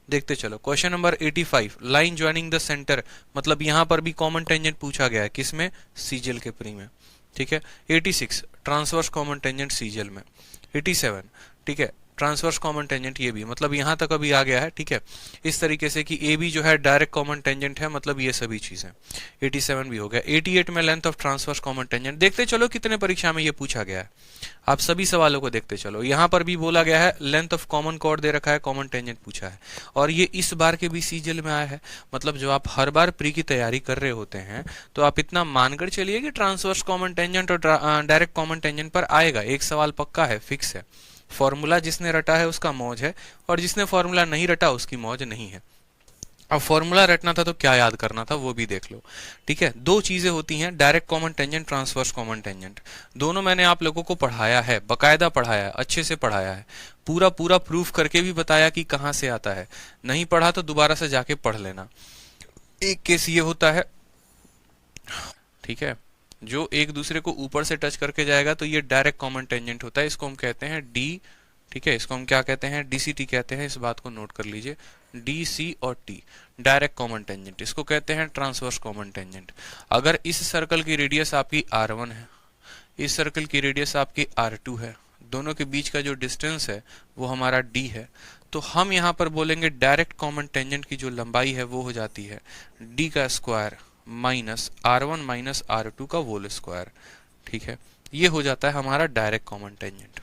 देखते चलो। Question number 85, line joining the centre, मतलब यहां पर भी कॉमन टेंजेंट पूछा गया है, किसमें, CGL के प्री में, ठीक है। 86, ट्रांसवर्स कॉमन टेंजेंट CGL में। 87, ठीक है, ट्रांसवर्स कॉमन टेंजेंट ये भी, मतलब यहां तक अभी आ गया है, ठीक है। इस तरीके से कि ए भी जो है डायरेक्ट कॉमन टेंजेंट है, मतलब ये सभी चीजें। 87 भी हो गया। 88 में length of transverse common tangent. देखते चलो कितने परीक्षा में ये पूछा गया है, आप सभी सवालों को देखते चलो। यहां पर भी बोला गया है लेंथ ऑफ कॉमन कॉर्ड दे रखा है, कॉमन टेंजेंट पूछा है, और ये इस बार के भी CGL में आया है। मतलब जो आप हर बार प्री की तैयारी कर रहे होते हैं तो आप इतना मानकर चलिए कि ट्रांसवर्स कॉमन टेंजेंट और डायरेक्ट कॉमन टेंजेंट पर आएगा। एक सवाल पक्का है, फिक्स है। फॉर्मूला जिसने रटा है उसका मौज है, और जिसने फॉर्मूला नहीं रटा उसकी मौज नहीं है। अब फॉर्मूला रटना था तो क्या याद करना था वो भी देख लो, ठीक है। दो चीजें होती हैं, direct common tangent, transverse common tangent. दोनों मैंने आप लोगों को पढ़ाया है, बकायदा पढ़ाया है, अच्छे से पढ़ाया है, पूरा पूरा प्रूफ करके भी बताया कि कहां से आता है। नहीं पढ़ा तो दोबारा से जाके पढ़ लेना। एक केस ये होता है, ठीक है, जो एक दूसरे को ऊपर से टच करके जाएगा तो ये डायरेक्ट कॉमन टेंजेंट होता है, इसको हम कहते हैं डी, ठीक है, इसको हम क्या कहते हैं, DCT कहते हैं। इस बात को नोट कर लीजिए, DC और T, डायरेक्ट कॉमन टेंजेंट। इसको कहते हैं ट्रांसवर्स कॉमन टेंजेंट। अगर इस सर्कल की रेडियस आपकी R1 है, इस सर्कल की रेडियस आपकी R2 है, दोनों के बीच का जो डिस्टेंस है वो हमारा D है, तो हम यहाँ पर बोलेंगे डायरेक्ट कॉमन टेंजेंट की जो लंबाई है वो हो जाती है D का square minus R1 minus R2 का होल स्क्वायर, ठीक है। ये हो जाता है हमारा डायरेक्ट कॉमन टेंजेंट।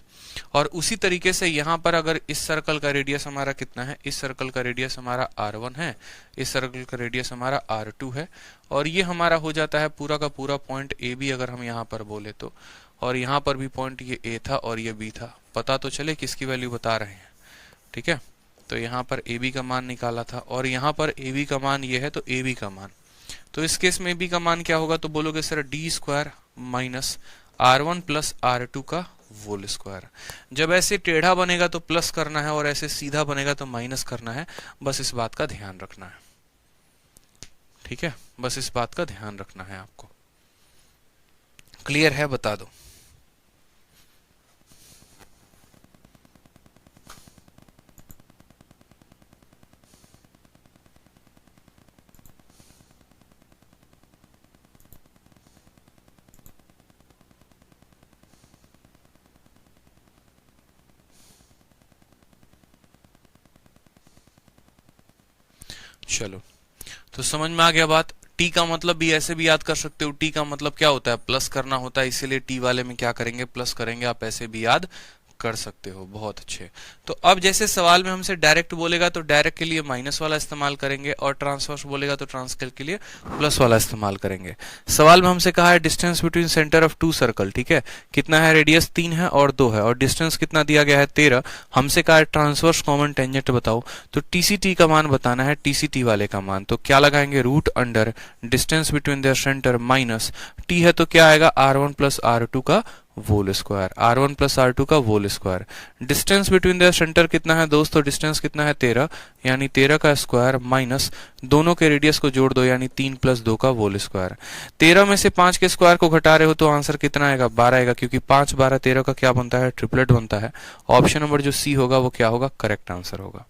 और उसी तरीके से यहाँ पर अगर इस सर्कल का रेडियस हमारा कितना है, इस सर्कल का रेडियस हमारा R1 है, इस सर्कल का रेडियस हमारा R2 है, और ये हमारा हो जाता है पूरा का पूरा पॉइंट AB अगर हम यहाँ पर बोले तो। और यहाँ पर भी पॉइंट ये A था और ये B था, पता तो चले किसकी वैल्यू बता रहे हैं, ठीक है। तो यहाँ पर AB का मान निकाला था, और यहाँ पर AB का मान ये है तो AB का मान, तो इस केस में AB का मान क्या होगा, तो बोलोगे sir D square minus R1 plus R2 का होल स्क्वायर। जब ऐसे टेढ़ा बनेगा तो प्लस करना है, और ऐसे सीधा बनेगा तो माइनस करना है, बस इस बात का ध्यान रखना है, ठीक है, बस इस बात का ध्यान रखना है आपको। क्लियर है, बता दो। चलो, तो समझ में आ गया बात। टी का मतलब भी ऐसे भी याद कर सकते हो, टी का मतलब क्या होता है, प्लस करना होता है, इसीलिए टी वाले में क्या करेंगे, प्लस करेंगे। आप ऐसे भी याद कर सकते हो, बहुत अच्छे। तो अब जैसे सवाल में हमसे डायरेक्ट बोलेगा तो डायरेक्ट के लिए माइनस वाला इस्तेमाल करेंगे, और ट्रांसवर्स बोलेगा तो ट्रांसवर्स के लिए प्लस वाला इस्तेमाल करेंगे। सवाल में हमसे कहा है distance between centre of two circle, ठीक है, कितना है, रेडियस 3 है और 2 है, और डिस्टेंस कितना दिया गया है 13। हमसे कहा है ट्रांसवर्स कॉमन टेंजेंट बताओ, तो TCT का मान बताना है, TCT वाले का मान। तो क्या लगाएंगे, root under distance between their centre minus T है तो क्या आएगा, R1 प्लस R2 का whole square, R1 plus R2 का whole square. Distance between their centre कितना है दोस्तों, डिस्टेंस कितना है 13, यानी 13 का स्क्वायर माइनस दोनों के रेडियस को जोड़ दो, यानी 3 प्लस 2 का होल स्क्वायर। 13 में से 5 के स्क्वायर को घटा रहे हो तो आंसर कितना आएगा, 12 आएगा, क्योंकि 5 12 13 का क्या बनता है, ट्रिपलेट बनता है। ऑप्शन नंबर जो C होगा वो क्या होगा, करेक्ट आंसर होगा।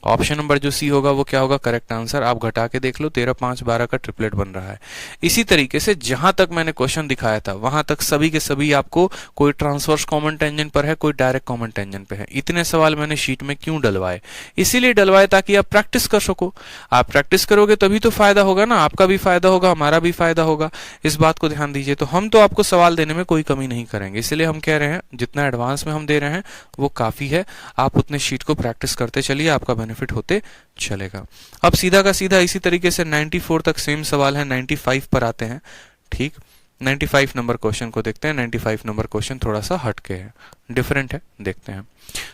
ऑप्शन नंबर जो सी होगा वो क्या होगा करेक्ट आंसर। आप घटा के देख लो, 13 5 12 का ट्रिपलेट बन रहा है। इसी तरीके से जहां तक मैंने क्वेश्चन दिखाया था वहां तक सभी के सभी आपको कोई ट्रांसवर्स कॉमन टेंजेंट पर है, कोई डायरेक्ट कॉमन टेंजेंट पे है। इतने सवाल मैंने शीट में क्यों डलवाए? इसीलिए डलवाए ताकि आप प्रैक्टिस कर सको। आप प्रैक्टिस करोगे तभी तो फायदा होगा ना, आपका भी फायदा होगा, हमारा भी फायदा होगा। इस बात को ध्यान दीजिए। तो हम तो आपको सवाल देने में कोई कमी नहीं करेंगे, इसलिए हम कह रहे हैं जितना एडवांस में हम दे रहे हैं वो काफी है। आप उतने शीट को प्रैक्टिस करते चलिए, आपका बेनिफिट होते चलेगा। अब सीधा का सीधा इसी तरीके से 94 तक सेम सवाल है, 95 पर आते हैं। ठीक, 95 नंबर क्वेश्चन को देखते हैं। 95 नंबर क्वेश्चन थोड़ा सा हटके है, डिफरेंट है, देखते हैं।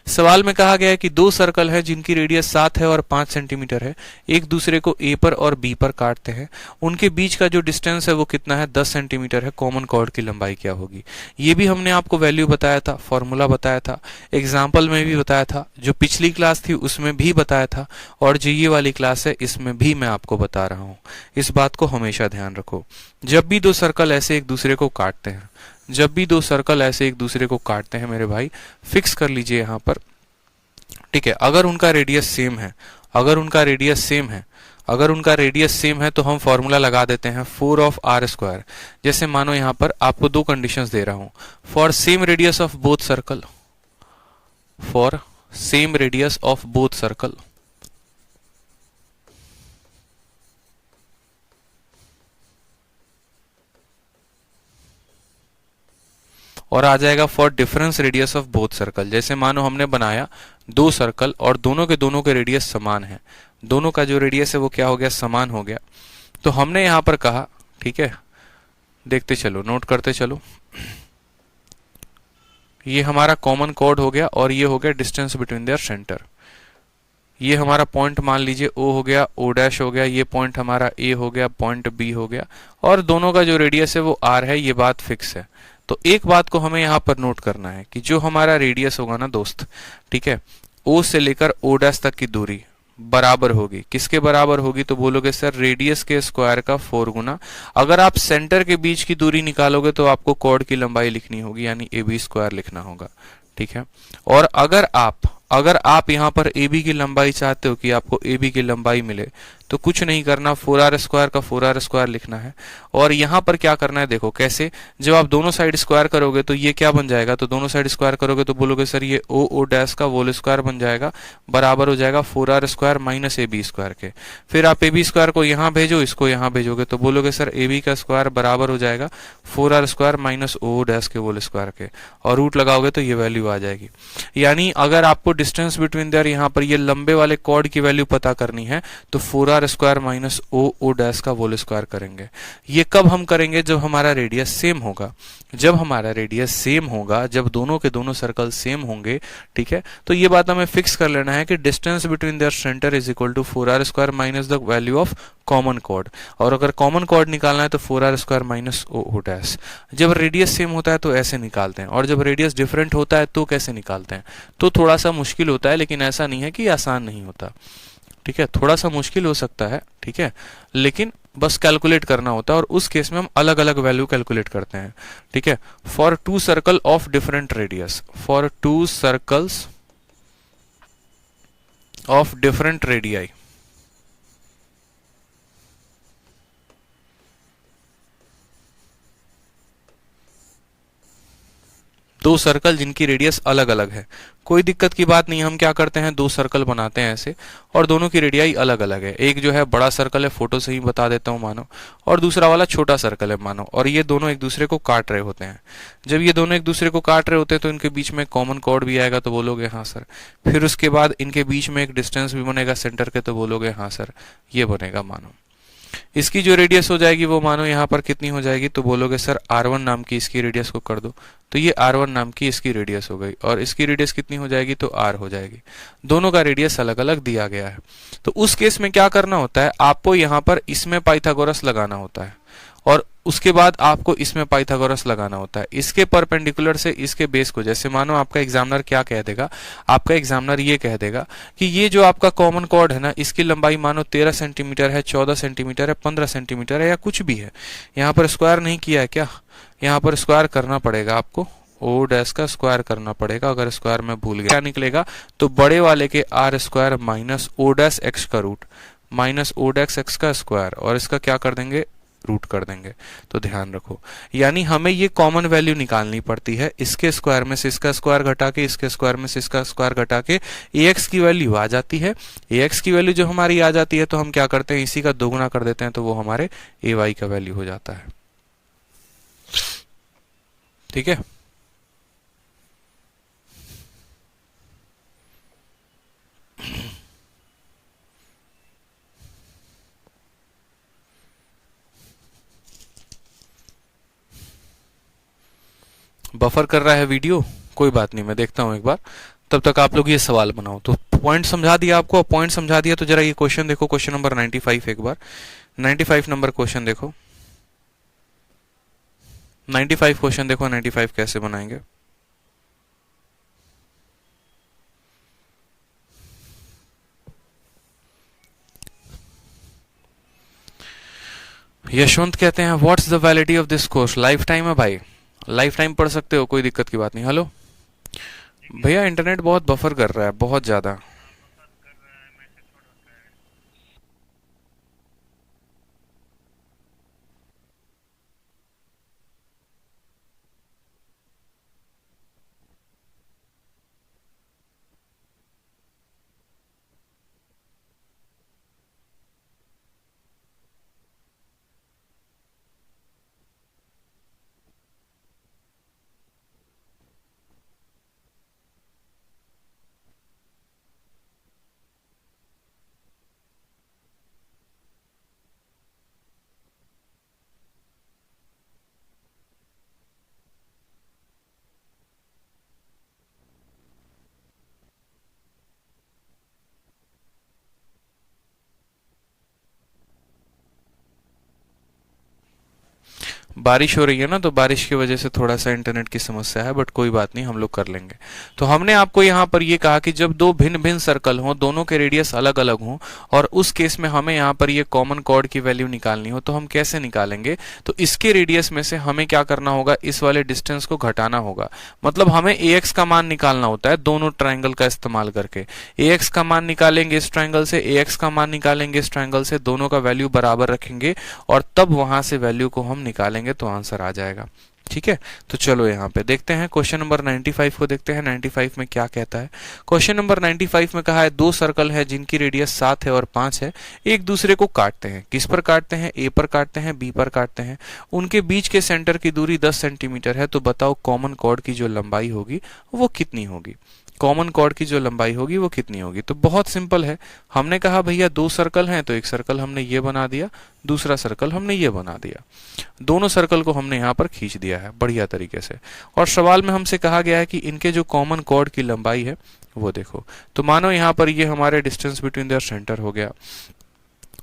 सवाल में कहा गया है कि दो सर्कल है जिनकी रेडियस 7 है और 5 सेंटीमीटर है, एक दूसरे को ए पर और बी पर काटते हैं। उनके बीच का जो डिस्टेंस है वो कितना है? 10 सेंटीमीटर है। कॉमन कॉर्ड की लंबाई क्या होगी? ये भी हमने आपको वैल्यू बताया था, फॉर्मूला बताया था, एग्जाम्पल में भी बताया था, जो पिछली क्लास थी उसमें भी बताया था, और जो ये वाली क्लास है इसमें भी मैं आपको बता रहा हूं। इस बात को हमेशा ध्यान रखो। जब भी दो सर्कल ऐसे एक दूसरे को काटते हैं, जब भी दो सर्कल ऐसे एक दूसरे को काटते हैं मेरे भाई, फिक्स कर लीजिए यहां पर। ठीक है, अगर उनका रेडियस सेम है, अगर उनका रेडियस सेम है, अगर उनका रेडियस सेम है तो हम फॉर्मूला लगा देते हैं 4 ऑफ आर स्क्वायर। जैसे मानो यहां पर आपको दो कंडीशंस दे रहा हूं, for same radius of both circle, for same radius of both circle, और आ जाएगा for difference radius of both circle. जैसे मानो हमने बनाया दो सर्कल और दोनों के रेडियस समान है, दोनों का जो रेडियस है वो क्या हो गया? समान हो गया। तो हमने यहां पर कहा, ठीक है, देखते चलो, नोट करते चलो, ये हमारा कॉमन कॉर्ड हो गया और ये हो गया डिस्टेंस बिटवीन देयर सेंटर। ये हमारा पॉइंट मान लीजिए O हो गया, O डैश हो गया, ये पॉइंट हमारा A हो गया, पॉइंट B हो गया, और दोनों का जो रेडियस है वो R है। ये बात फिक्स है। तो एक बात को हमें यहां पर नोट करना है कि जो हमारा रेडियस होगा ना दोस्त, ठीक है, O से लेकर O डैश तक की दूरी बराबर होगी। किसके बराबर होगी? तो बोलोगे सर रेडियस के स्क्वायर का 4 गुना। अगर आप सेंटर के बीच की दूरी निकालोगे तो आपको कॉर्ड की लंबाई लिखनी होगी, यानी AB स्क्वायर लिखना होगा। ठीक है, और अगर आप यहां पर AB की लंबाई चाहते हो कि आपको AB की लंबाई मिले, तो कुछ नहीं करना, 4r स्क्वायर का 4r स्क्वायर लिखना है। और यहां पर क्या करना है, देखो कैसे, जब आप दोनों साइड स्क्वायर करोगे तो ये क्या बन जाएगा? तो दोनों साइड स्क्वायर करोगे तो बोलोगे सर ये O डैश का होल स्क्वायर बन जाएगा, बराबर हो जाएगा 4r square minus AB square के। फिर आप AB स्क्वायर को यहां भेजो, इसको यहां भेजोगे तो बोलोगे सर AB का स्क्वायर बराबर हो जाएगा 4r square minus O dash के होल स्क्वायर के, और रूट लगाओगे तो ये वैल्यू आ जाएगी। यानी अगर आपको डिस्टेंस बिटवीन देयर यहां पर ये लंबे वाले कॉर्ड की वैल्यू पता करनी है तो 4r square minus O dash का होल स्क्वायर करेंगे। ये कब हम करेंगे? जब हमारा रेडियस सेम होगा। जब हमारा रेडियस सेम होगा, जब दोनों के दोनों सर्कल सेम होंगे, ठीक है, तो ये बात हमें फिक्स कर लेना है कि distance between their centre is equal to 4r square minus the value of common chord. और अगर कॉमन कॉर्ड निकालना है तो 4r square minus O dash. जब रेडियस सेम होता है तो ऐसे निकालते हैं, और जब रेडियस डिफरेंट होता है तो कैसे निकालते हैं? तो थोड़ा सा मुश्किल होता है, लेकिन ऐसा नहीं है कि आसान नहीं होता। ठीक है, थोड़ा सा मुश्किल हो सकता है, ठीक है, लेकिन बस कैलकुलेट करना होता है, और उस केस में हम अलग अलग वैल्यू कैलकुलेट करते हैं। ठीक है, for two circle of different radius, for two circles of different radii, दो सर्कल जिनकी रेडियस अलग अलग है, कोई दिक्कत की बात नहीं। हम क्या करते हैं, दो सर्कल बनाते हैं ऐसे, और दोनों की रेडियाई अलग अलग है। एक जो है बड़ा सर्कल है, फोटो से ही बता देता हूं मानो, और दूसरा वाला छोटा सर्कल है मानो, और ये दोनों एक दूसरे को काट रहे होते हैं। जब ये दोनों एक दूसरे को काट रहे होते हैं तो इनके बीच में कॉमन कॉर्ड भी आएगा, तो बोलोगे हाँ सर। फिर उसके बाद इनके बीच में एक डिस्टेंस भी बनेगा सेंटर के, तो बोलोगे हाँ सर, ये बनेगा मानो। इसकी जो रेडियस हो जाएगी वो मानो यहाँ पर कितनी हो जाएगी, तो बोलोगे सर R1 नाम की इसकी रेडियस को कर दो, तो ये R1 नाम की इसकी रेडियस हो गई, और इसकी रेडियस कितनी हो जाएगी, तो R हो जाएगी। दोनों का रेडियस अलग अलग दिया गया है। तो उस केस में क्या करना होता है, आपको यहाँ पर इसमें पाइथागोरस लगाना होता है, और उसके बाद आपको इसमें पाइथागोरस लगाना होता है। इसके परपेंडिकुलर से इसके बेस को, जैसे मानो आपका एग्जामिनर क्या कह देगा, आपका एग्जामिनर ये कह देगा कि ये जो आपका कॉमन कॉर्ड है ना, इसकी लंबाई मानो 13 सेंटीमीटर है, 14 सेंटीमीटर है, 15 सेंटीमीटर है, या कुछ भी है। यहाँ पर स्क्वायर नहीं किया है क्या? यहाँ पर स्क्वायर करना पड़ेगा आपको। ओ डैश का स्क्वायर करना पड़ेगा, अगर स्क्वायर में भूल गया क्या निकलेगा, तो बड़े वाले के R square minus O dash X का root minus O dash X का स्क्वायर, और इसका क्या कर देंगे, रूट कर देंगे। तो ध्यान रखो, यानी हमें ये कॉमन वैल्यू निकालनी पड़ती है, इसके स्क्वायर में से इसका स्क्वायर घटा के, इसके स्क्वायर में से इसका स्क्वायर घटा के ax की वैल्यू आ जाती है। ax की वैल्यू जो हमारी आ जाती है तो हम क्या करते हैं, इसी का दोगुना कर देते हैं, तो वो हमारे ay का वैल्यू हो जाता है। ठीक है, बफर कर रहा है वीडियो, कोई बात नहीं, मैं देखता हूं एक बार, तब तक आप लोग ये सवाल बनाओ। तो पॉइंट समझा दिया आपको, पॉइंट समझा दिया तो जरा ये क्वेश्चन देखो, क्वेश्चन नंबर 95 एक बार, 95 नंबर क्वेश्चन देखो, 95 क्वेश्चन देखो, 95 कैसे बनाएंगे। यशवंत कहते हैं what's the validity of this course, life time है भाई, लाइफ टाइम पढ़ सकते हो, कोई दिक्कत की बात नहीं। हेलो भैया, इंटरनेट बहुत बफर कर रहा है, बहुत ज्यादा। बारिश हो रही है ना, तो बारिश की वजह से थोड़ा सा इंटरनेट की समस्या है, बट कोई बात नहीं, हम लोग कर लेंगे। तो हमने आपको यहाँ पर ये कहा कि जब दो भिन्न भिन्न सर्कल हों, दोनों के रेडियस अलग अलग हों, और उस केस में हमें यहाँ पर ये कॉमन कॉर्ड की वैल्यू निकालनी हो, तो हम कैसे निकालेंगे, तो इसके रेडियस में से हमें क्या करना होगा, इस वाले डिस्टेंस को घटाना होगा। मतलब हमें ax का मान निकालना होता है दोनों ट्राइंगल का इस्तेमाल करके। ax का मान निकालेंगे इस ट्राइंगल से, ax का मान निकालेंगे इस ट्राइंगल से, दोनों का वैल्यू बराबर रखेंगे और तब वहां से वैल्यू को हम निकालेंगे तो आंसर आ जाएगा। ठीक है, तो चलो यहाँ पे देखते हैं क्वेश्चन नंबर 95 को, देखते हैं 95 में क्या कहता है। क्वेश्चन नंबर 95 में कहा है दो सर्कल है जिनकी रेडियस 7 है और 5 है, एक दूसरे को काटते हैं। किस पर काटते हैं, ए पर काटते हैं, बी पर काटते हैं। उनके बीच के सेंटर की दूरी 10 सेंटीमीटर है, तो बताओ कॉमन कॉर्ड की जो लंबाई होगी वो कितनी होगी। कॉमन कॉर्ड की जो लंबाई होगी वो कितनी होगी, तो बहुत सिंपल है। हमने कहा भैया दो सर्कल हैं, तो एक सर्कल हमने ये बना दिया, दूसरा सर्कल हमने ये बना दिया, दोनों सर्कल को हमने यहाँ पर खींच दिया है बढ़िया तरीके से। और सवाल में हमसे कहा गया है कि इनके जो कॉमन कॉर्ड की लंबाई है वो देखो, तो मानो यहाँ पर ये हमारे डिस्टेंस बिटवीन देयर सेंटर हो गया।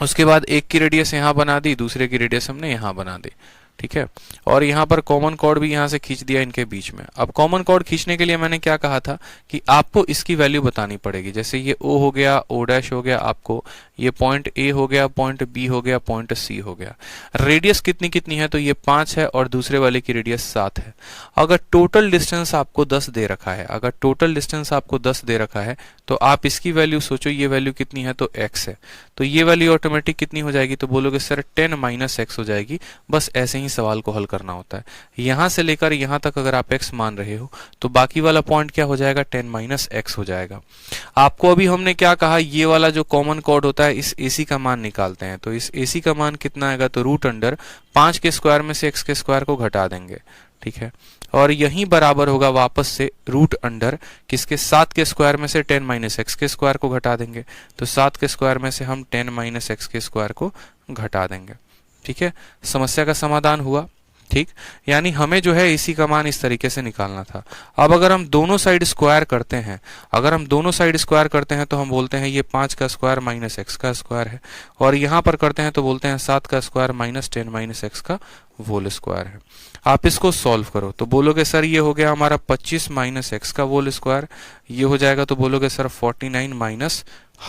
उसके बाद एक की रेडियस यहाँ बना दी, दूसरे की रेडियस हमने यहाँ बना दी। ठीक है, और यहाँ पर कॉमन कॉर्ड भी यहाँ से खींच दिया इनके बीच में। अब कॉमन कॉर्ड खींचने के लिए मैंने क्या कहा था कि आपको इसकी वैल्यू बतानी पड़ेगी। जैसे ये O हो गया, O डैश हो गया, आपको ये पॉइंट A हो गया, पॉइंट B हो गया, पॉइंट C हो गया। रेडियस कितनी कितनी है, तो ये 5 है और दूसरे वाले की रेडियस 7 है। अगर टोटल डिस्टेंस आपको 10 दे रखा है, अगर टोटल डिस्टेंस आपको 10 दे रखा है, तो आप इसकी वैल्यू सोचो, ये वैल्यू कितनी है, तो x है, तो ये वैल्यू ऑटोमेटिक कितनी हो जाएगी, तो बोलोगे सर 10 माइनस एक्स हो जाएगी। बस ऐसे ही सवाल को हल करना होता है। यहां से लेकर यहां तक अगर आप x मान रहे हो, तो बाकी वाला पॉइंट क्या हो जाएगा, 10 माइनस एक्स हो जाएगा। आपको अभी हमने क्या कहा, ये वाला जो कॉमन कॉर्ड होता है, इस AC का मान निकालते हैं। तो इस AC का मान कितना आएगा, तो रूट अंडर 5 के स्क्वायर में से x के स्क्वायर को घटा देंगे। ठीक है, और यही बराबर होगा वापस से रूट अंडर किसके, 7 के स्क्वायर में से 10 माइनस एक्स के स्क्वायर को घटा देंगे। तो 7 के स्क्वायर में से हम 10 माइनस एक्स के स्क्वायर को घटा देंगे। ठीक है, समस्या का समाधान हुआ। ठीक, यानी हमें जो है इसी का मान इस तरीके से निकालना था। अब अगर हम दोनों साइड स्क्वायर करते हैं, अगर हम दोनों साइड स्क्वायर करते हैं तो हम बोलते हैं ये 5 का स्क्वायर माइनस एक्स का स्क्वायर है, और यहां पर करते हैं तो बोलते हैं 7 का स्क्वायर माइनस 10 माइनस एक्स का होल स्क्वायर है। आप इसको सॉल्व करो तो बोलोगे सर ये हो गया हमारा 25 माइनस एक्स का होल स्क्वायर, ये हो जाएगा तो बोलोगे सर 49 माइनस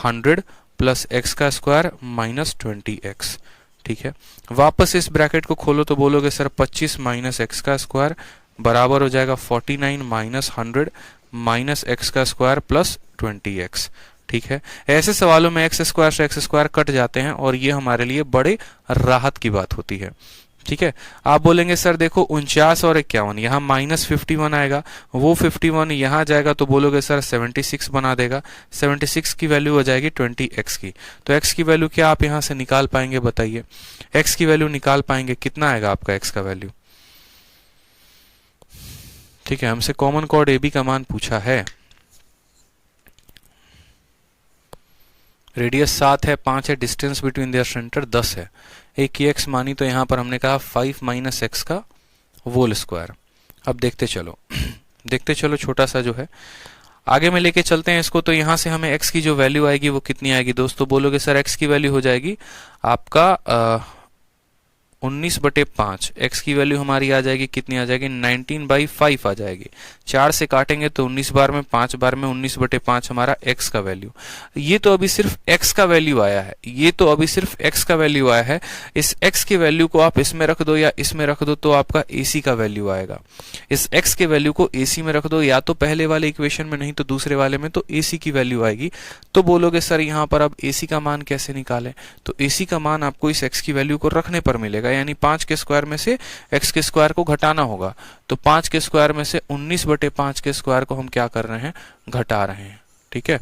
100 प्लस एक्स का स्क्वायर माइनस 20x। ठीक है, वापस इस ब्रैकेट को खोलो तो बोलोगे सर 25 माइनस एक्स का स्क्वायर बराबर हो जाएगा 49 माइनस 100 माइनस एक्स का स्क्वायर प्लस 20x। ठीक है, ऐसे सवालों में एक्स स्क्वायर से एक्स स्क्वायर कट जाते हैं और ये हमारे लिए बड़े राहत की बात होती है। ठीक है, आप बोलेंगे सर देखो 49 और 51, यहाँ माइनस 51 आएगा, वो 51 यहाँ जाएगा तो बोलोगे सर 76 बना देगा। 76 की वैल्यू हो जाएगी 20x की। तो x की वैल्यू क्या आप यहाँ से निकाल पाएंगे बताइए? x की वैल्यू निकाल पाएंगे, कितना आएगा आपका x का वैल्यू? ठीक है, हमसे कॉमन कॉर्ड AB का मान पूछा है। रेडियस 7 है, 5 है, डिस्टेंस बिटवीन देयर सेंटर 10 है। एक की x मानी तो यहां पर हमने कहा 5 माइनस एक्स का होल स्क्वायर। अब देखते चलो देखते चलो, छोटा सा जो है आगे में लेके चलते हैं इसको। तो यहां से हमें x की जो वैल्यू आएगी वो कितनी आएगी दोस्तों? बोलोगे सर x की वैल्यू हो जाएगी आपका 19/5। x की वैल्यू हमारी आ जाएगी, कितनी आ जाएगी? 19/5 आ जाएगी। 4 से काटेंगे तो 19 बार में, 5 बार में 19/5 हमारा x का वैल्यू। ये तो अभी सिर्फ x का वैल्यू आया है, ये तो अभी सिर्फ x का वैल्यू आया है। इस x की वैल्यू को आप इसमें रख दो या इसमें रख दो तो आपका AC का वैल्यू आएगा। इस x के वैल्यू को AC में रख दो, या तो पहले वाले इक्वेशन में नहीं तो दूसरे वाले में, तो AC की वैल्यू आएगी। तो बोलोगे सर यहाँ पर अब AC का मान कैसे निकालें? तो AC का मान आपको इस x की वैल्यू को रखने पर मिलेगा, यानी 5 के स्क्वायर में से x के स्क्वायर को घटाना होगा। तो 5 के स्क्वायर में से 19/5 के स्क्वायर को हम क्या कर रहे हैं? घटा रहे हैं। ठीक है,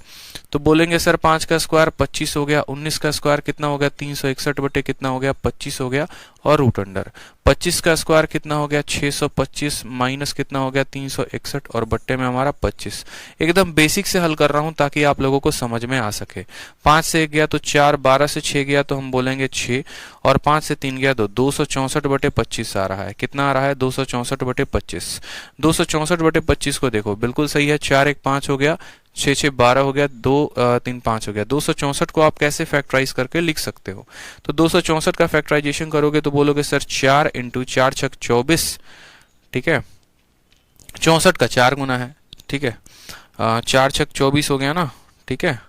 तो बोलेंगे सर 5 का स्क्वायर 25 हो गया, 19 का स्क्वायर कितना हो गया? 361 बटे कितना हो गया? 25 हो गया, और रूट अंडर 25 का स्क्वायर कितना हो गया? 625 माइनस कितना हो गया? 361, और बट्टे में हमारा 25। एकदम बेसिक से हल कर रहा हूं ताकि आप लोगों को समझ में आ सके। 5 से 1 गया तो 4, 12 से 6 गया तो हम बोलेंगे 6, और 5 से 3 गया तो 264/25 आ रहा है। कितना आ रहा है? 264/25। 264/25 को देखो, बिल्कुल सही है। 4 1 5 हो गया, 6 6 12 हो गया, 2 3 5 हो गया। 264 को आप कैसे फैक्टराइज करके लिख सकते हो? तो 264 का फैक्टराइजेशन करोगे तो बोलोगे सर 4 × 4 × 24। ठीक है, 64 का 4 गुना है। ठीक है, 4 × 24 हो गया ना। ठीक है,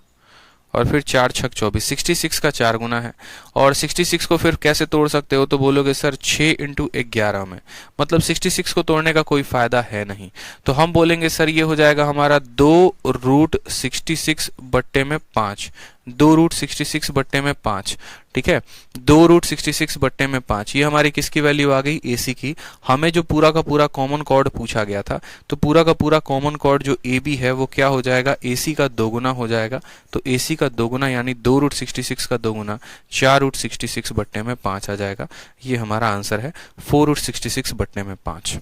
और फिर 4 × 24, 66 का 4 गुना है। और 66 को फिर कैसे तोड़ सकते हो? तो बोलोगे सर 6 × 11 में, मतलब 66 को तोड़ने का कोई फायदा है नहीं। तो हम बोलेंगे सर ये हो जाएगा हमारा 2√66/5। 2√66/5। ठीक है, 2√66/5 ये हमारी किसकी वैल्यू आ गई? AC की। हमें जो पूरा का पूरा कॉमन कॉर्ड पूछा गया था, तो पूरा का पूरा कॉमन कॉर्ड जो AB है वो क्या हो जाएगा? AC का 2 गुना हो जाएगा। तो AC का 2 गुना यानी 2√66 का 2 गुना 4√66/5 आ जाएगा। ये हमारा आंसर है 4√66/5।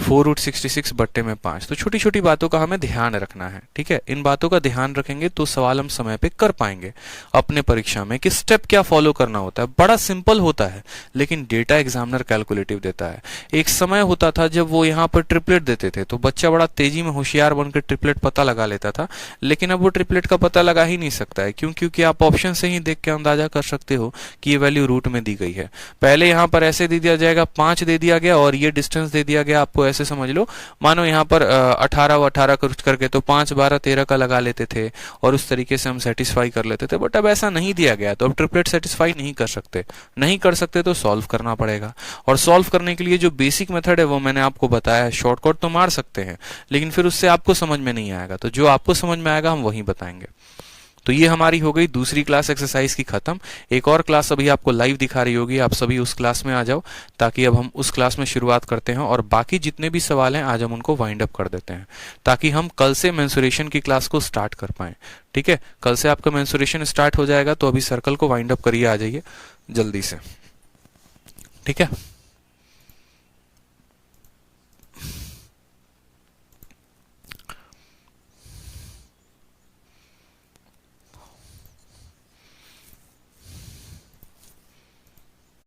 4√66/5। तो छोटी छोटी बातों का हमें ध्यान रखना है। ठीक है, इन बातों का ध्यान रखेंगे तो सवाल हम समय पे कर पाएंगे अपने परीक्षा में। कि स्टेप क्या फॉलो करना होता है, बड़ा सिंपल होता है, लेकिन डेटा एग्जामिनर कैलकुलेटिव देता है। एक समय होता था जब वो यहाँ पर ट्रिपलेट देते थे तो बच्चा बड़ा तेजी में होशियार बनकर ट्रिपलेट पता लगा लेता था, लेकिन अब वो ट्रिपलेट का पता लगा ही नहीं सकता है। क्यों? क्योंकि आप ऑप्शन से ही देख के अंदाजा कर सकते हो कि ये वैल्यू रूट में दी गई है। पहले यहाँ पर ऐसे दे दिया जाएगा, 5 दे दिया गया और ये डिस्टेंस दे दिया गया। आपको ऐसे समझ लो, मानो यहाँ पर 18 करके तो 5 12 13 का लगा लेते थे और उस तरीके से हम सेटिस्फाई कर लेते थे। बट अब ऐसा नहीं दिया गया तो अब ट्रिपलेट सेटिस्फाई नहीं कर सकते तो सॉल्व करना पड़ेगा। और सॉल्व करने के लिए जो बेसिक मेथड है वो मैंने आपको बताया है। शॉर्टकट तो मार सकते हैं लेकिन फिर उससे आपको समझ में नहीं आएगा, तो जो आपको समझ में आएगा हम वही बताएंगे। तो ये हमारी हो गई दूसरी क्लास एक्सरसाइज की खत्म। एक और क्लास अभी आपको लाइव दिखा रही होगी, आप सभी उस क्लास में आ जाओ ताकि अब हम उस क्लास में शुरुआत करते हैं और बाकी जितने भी सवाल हैं आज हम उनको वाइंड अप कर देते हैं ताकि हम कल से मेंसुरेशन की क्लास को स्टार्ट कर पाएं। ठीक है, कल से आपका मेंसुरेशन स्टार्ट हो जाएगा, तो अभी सर्कल को वाइंड अप करिए, आ जाइए जल्दी से। ठीक है।